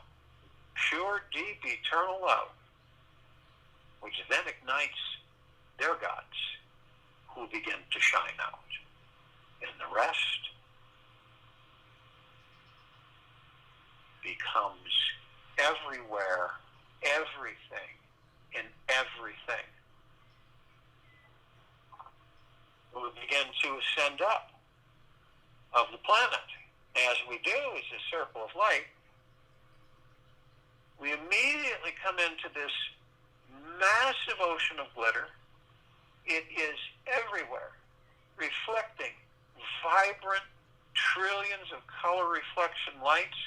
pure, deep, eternal love, which then ignites their gods, who begin to shine out. And the rest becomes everywhere, everything, in everything. We begin to ascend up of the planet. As we do, as a circle of light, we immediately come into this massive ocean of glitter. It is everywhere, reflecting vibrant trillions of color reflection lights,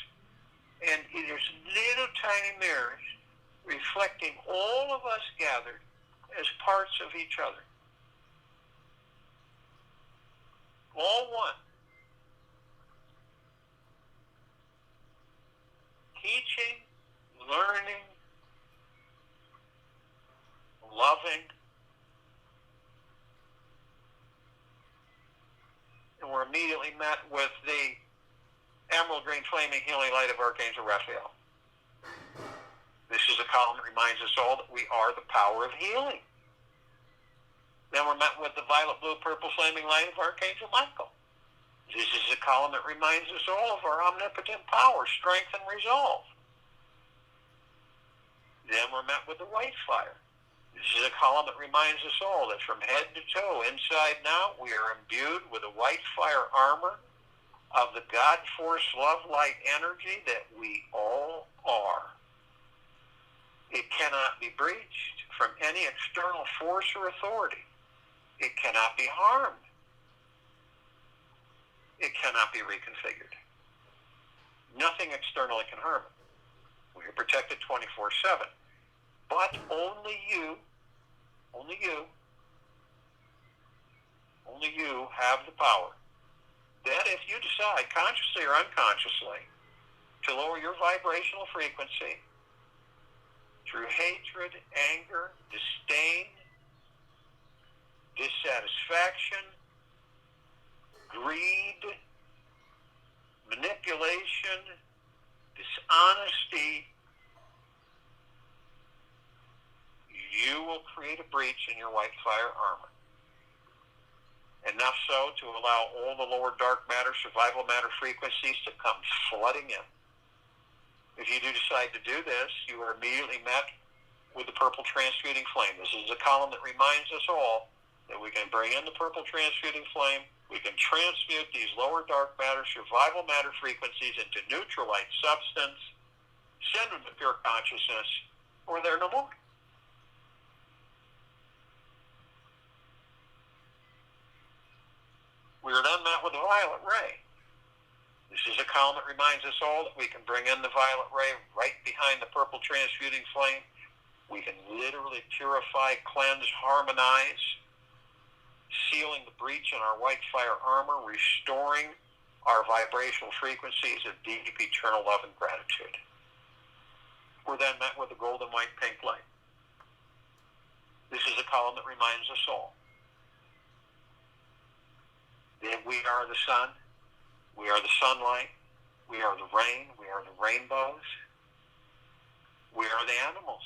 and it is little tiny mirrors reflecting all of us gathered as parts of each other. All one. Teaching, learning, loving, and we're immediately met with the emerald green flaming healing light of Archangel Raphael. This is a column that reminds us all that we are the power of healing. Then we're met with the violet blue purple flaming light of Archangel Michael. This is a column that reminds us all of our omnipotent power, strength, and resolve. Then we're met with the white fire. This is a column that reminds us all that from head to toe, inside now, we are imbued with a white fire armor of the God force, love, light, energy that we all are. It cannot be breached from any external force or authority. It cannot be harmed. It cannot be reconfigured. Nothing externally can harm it. We are protected 24/7. But only you have the power that if you decide, consciously or unconsciously, to lower your vibrational frequency through hatred, anger, disdain, dissatisfaction, greed, manipulation, dishonesty, you will create a breach in your white fire armor. Enough so to allow all the lower dark matter, survival matter frequencies to come flooding in. If you do decide to do this, you are immediately met with the purple transmuting flame. This is a column that reminds us all that we can bring in the purple transmuting flame. We can transmute these lower dark matter, survival matter frequencies into neutral light substance, send them to pure consciousness, or they're no more. We are then met with the violet ray. This is a column that reminds us all that we can bring in the violet ray right behind the purple transmuting flame. We can literally purify, cleanse, harmonize, sealing the breach in our white fire armor, restoring our vibrational frequencies of deep, eternal love and gratitude. We're then met with the golden, white, pink light. This is a column that reminds us all that we are the sun, we are the sunlight, we are the rain, we are the rainbows, we are the animals,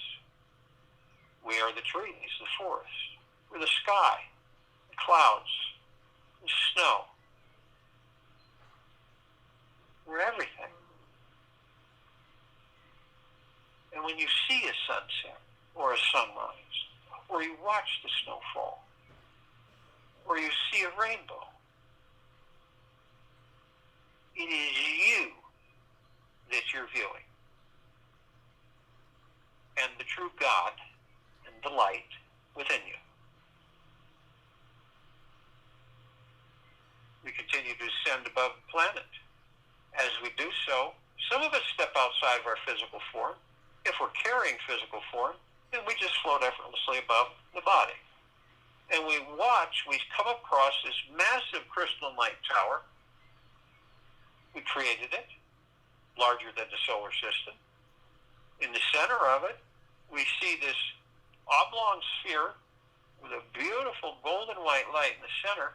we are the trees, the forest, we're the sky, the clouds, the snow. We're everything. And when you see a sunset or a sunrise, or you watch the snowfall, or you see a rainbow, it is you that you're viewing. And the true God and the light within you. We continue to ascend above the planet. As we do so, some of us step outside of our physical form. If we're carrying physical form, then we just float effortlessly above the body. And we come across this massive crystalline light tower. We created it, larger than the solar system. In the center of it, we see this oblong sphere with a beautiful golden white light in the center,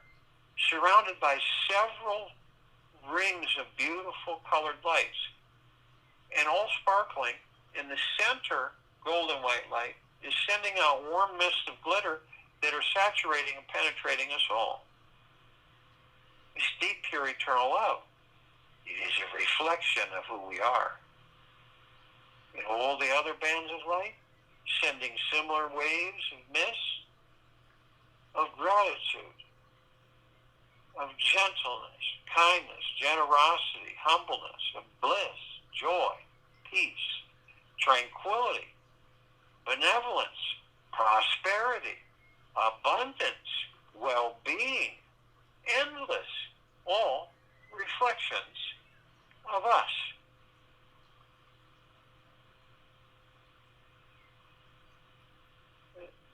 surrounded by several rings of beautiful colored lights, and all sparkling. In the center, golden white light is sending out warm mists of glitter that are saturating and penetrating us all. This deep, pure, eternal love, it is a reflection of who we are. And all the other bands of light, sending similar waves of mist, of gratitude, of gentleness, kindness, generosity, humbleness, of bliss, joy, peace, tranquility, benevolence, prosperity, abundance, well-being, endless, all reflections of us.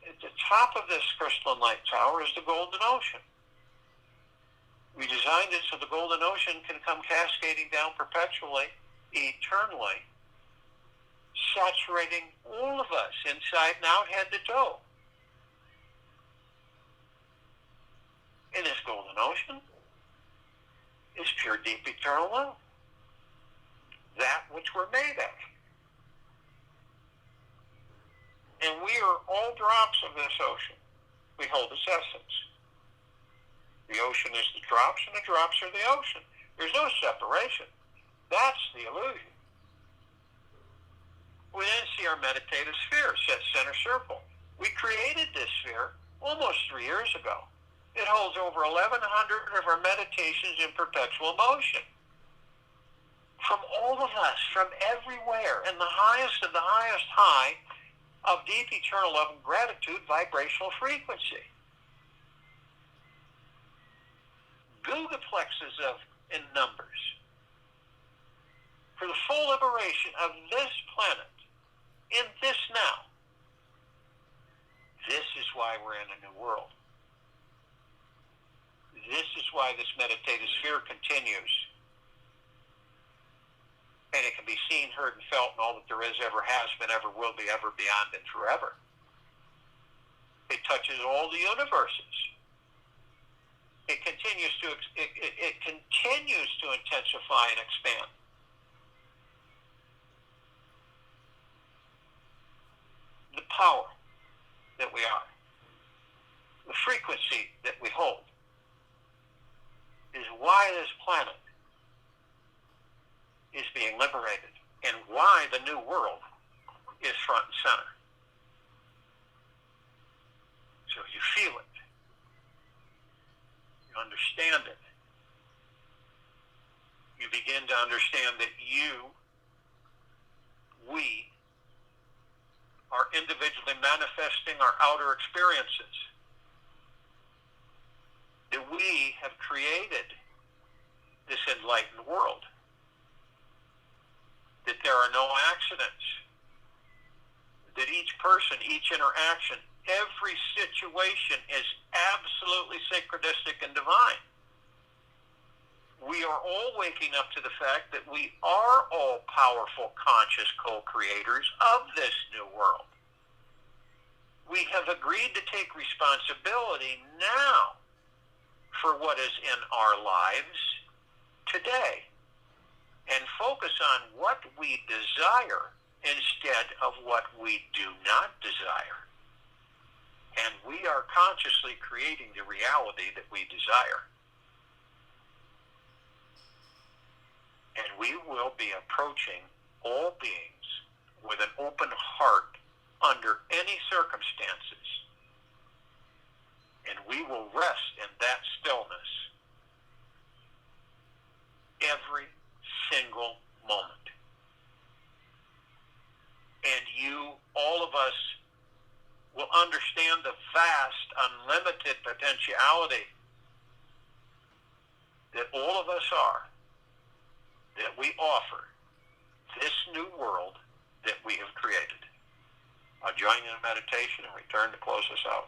At the top of this crystalline light tower is the golden ocean. We designed it so the golden ocean can come cascading down perpetually, eternally, saturating all of us inside and out, head to toe. And this golden ocean is pure, deep, eternal love. That which we're made of. And we are all drops of this ocean. We hold its essence. The ocean is the drops, and the drops are the ocean. There's no separation. That's the illusion. We then see our meditative sphere set center circle. We created this sphere almost 3 years ago. It holds over 1,100 of our meditations in perpetual motion. From all of us, from everywhere, in the highest of the highest high of deep eternal love and gratitude vibrational frequency. Gigaplexes in numbers. For the full liberation of this planet, in this now. This is why we're in a new world. This is why this meditative sphere continues. And it can be seen, heard, and felt in all that there is, ever has been, ever will be, ever beyond, and forever. It touches all the universes. It continues to intensify and expand. The power that we are, the frequency that we hold, is why this planet is being liberated and why the new world is front and center. So you feel it. You understand it. You begin to understand that we are individually manifesting our outer experiences. That we have created this enlightened world. That there are no accidents. That each person, each interaction, every situation is absolutely synchronistic and divine. We are all waking up to the fact that we are all powerful, conscious co-creators of this new world. We have agreed to take responsibility now for what is in our lives today and focus on what we desire instead of what we do not desire. And we are consciously creating the reality that we desire. And we will be approaching all beings with an open heart under any circumstances. And we will rest in that stillness every single moment. And you, all of us, will understand the vast, unlimited potentiality that all of us are, that we offer this new world that we have created. I'll join you in meditation and return to close us out.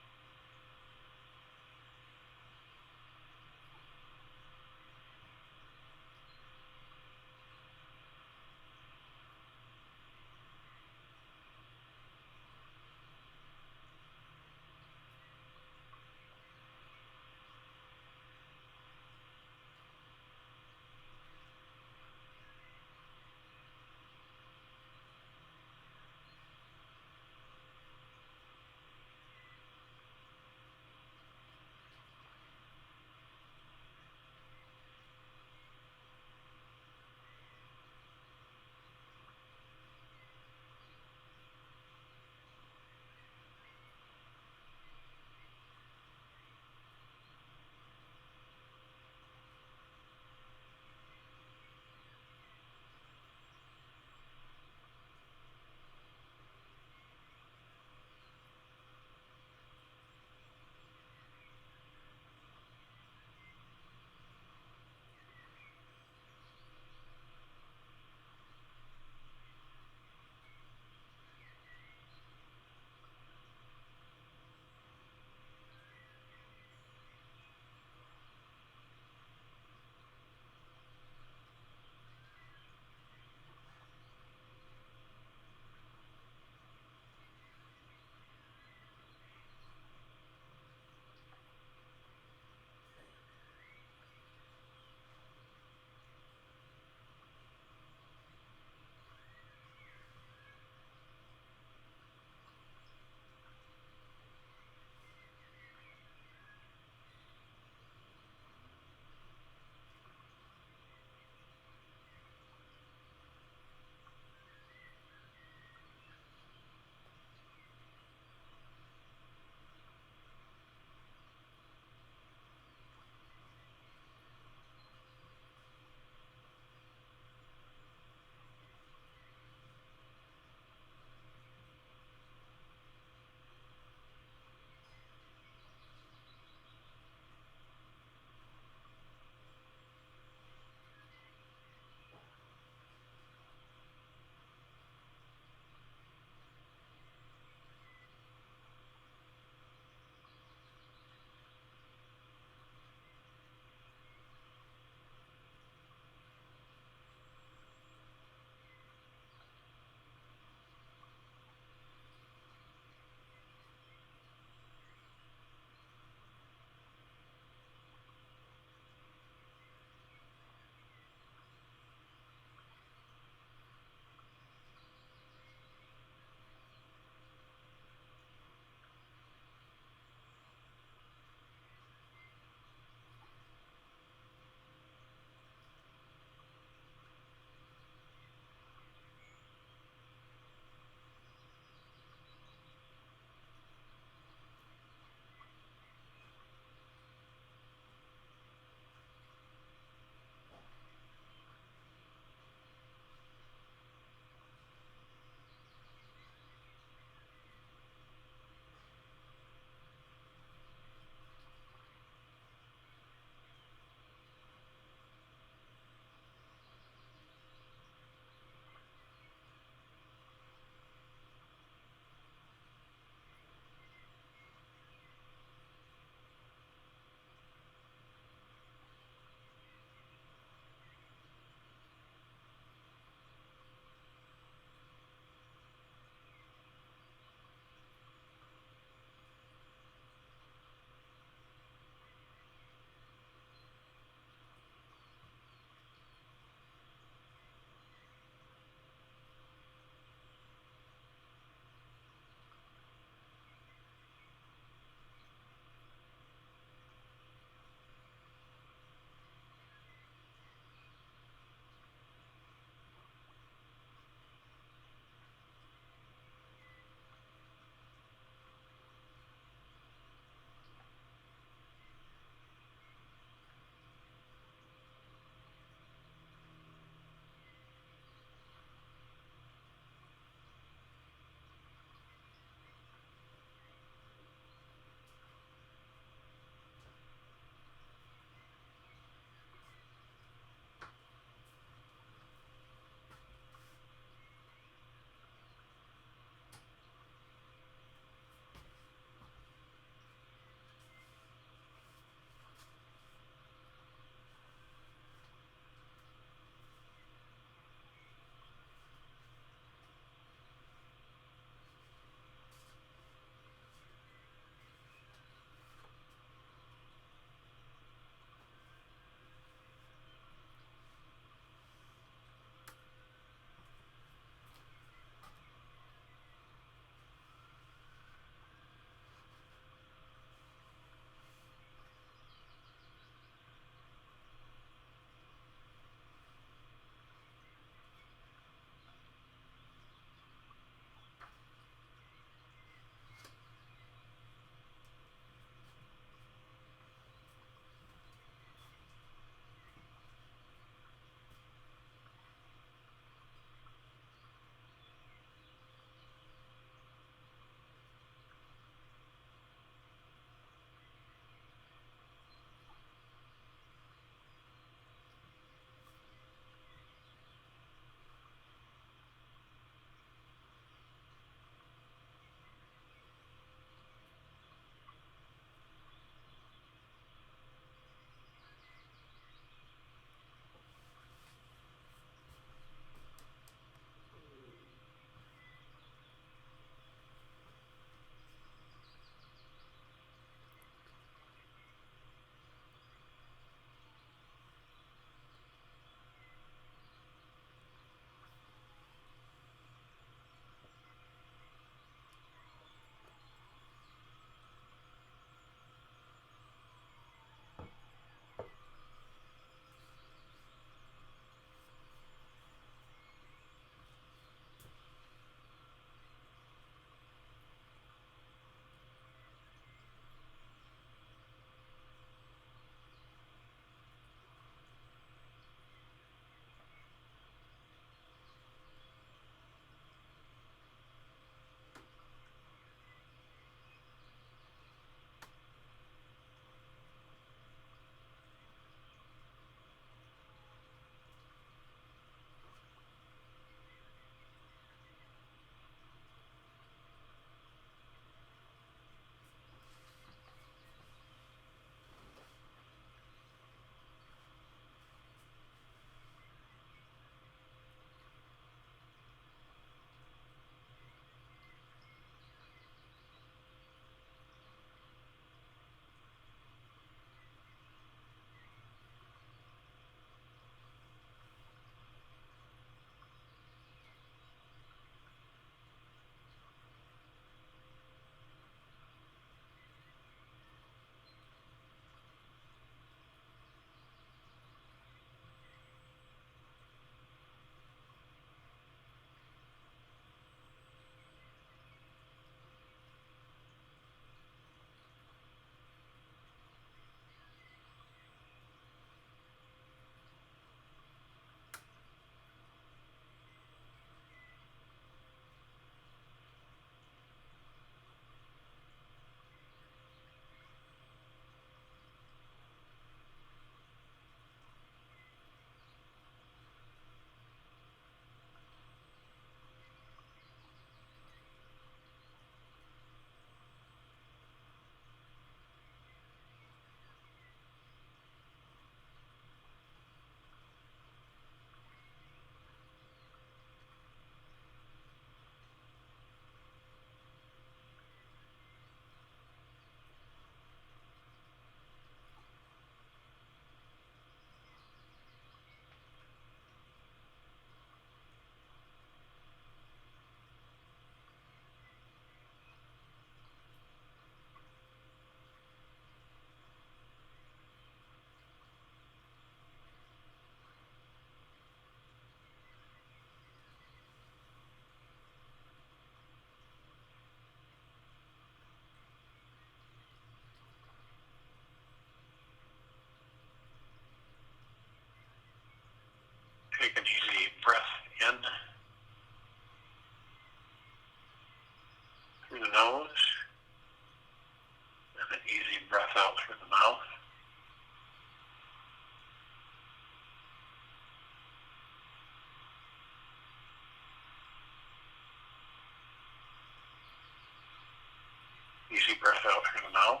breath out through the mouth.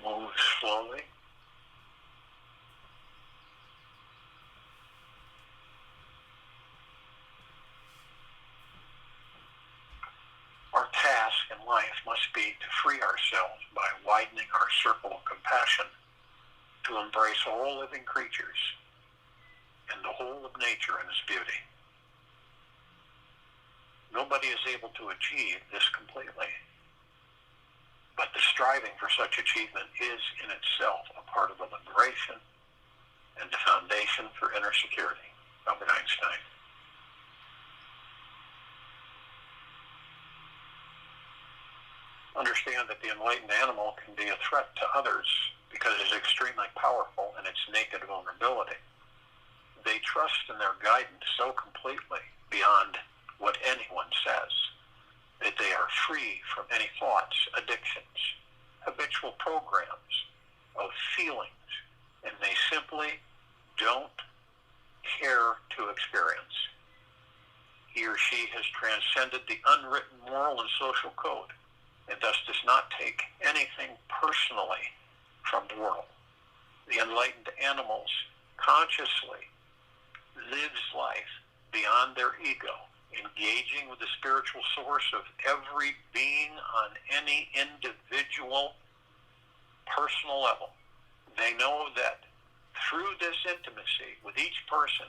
Move slowly. Our task in life must be to free ourselves by widening our circle of compassion to embrace all living creatures and the whole of nature in its beauty. Nobody is able to achieve this completely, but the striving for such achievement is in itself a part of the liberation and the foundation for inner security. Albert Einstein. Understand that the enlightened animal can be a threat to others because it is extremely powerful in its naked vulnerability. They trust in their guidance so completely beyond what anyone says that they are free from any thoughts, addictions, habitual programs of feelings, and they simply don't care to experience. He or she has transcended the unwritten moral and social code and thus does not take anything personally from the world. The enlightened animals consciously lives life beyond their ego, engaging with the spiritual source of every being on any individual personal level. They know that through this intimacy with each person,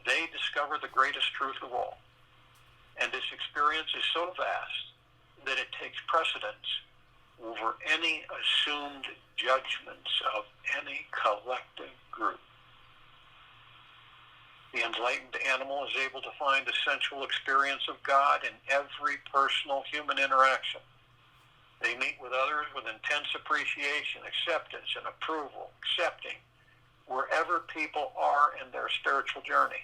they discover the greatest truth of all. And this experience is so vast that it takes precedence over any assumed judgments of any collective group. The enlightened animal is able to find the sensual experience of God in every personal human interaction. They meet with others with intense appreciation, acceptance, and approval, accepting wherever people are in their spiritual journey.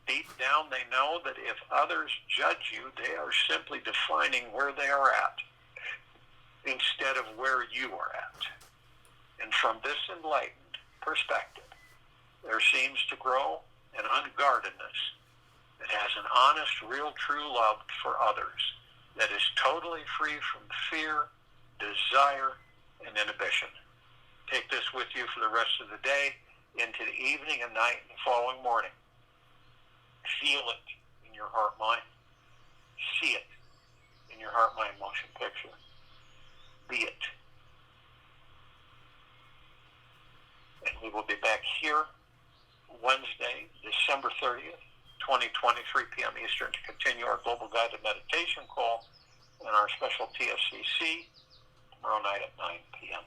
Deep down, they know that if others judge you, they are simply defining where they are at instead of where you are at. And from this enlightened perspective, there seems to grow an unguardedness that has an honest, real, true love for others that is totally free from fear, desire, and inhibition. Take this with you for the rest of the day, into the evening and night and the following morning. Feel it in your heart-mind. See it in your heart-mind motion picture. Be it. And we will be back here Wednesday, December 30th, 2020, 3 p.m. Eastern, to continue our Global Guided Meditation call and our special TFCC tomorrow night at 9 p.m.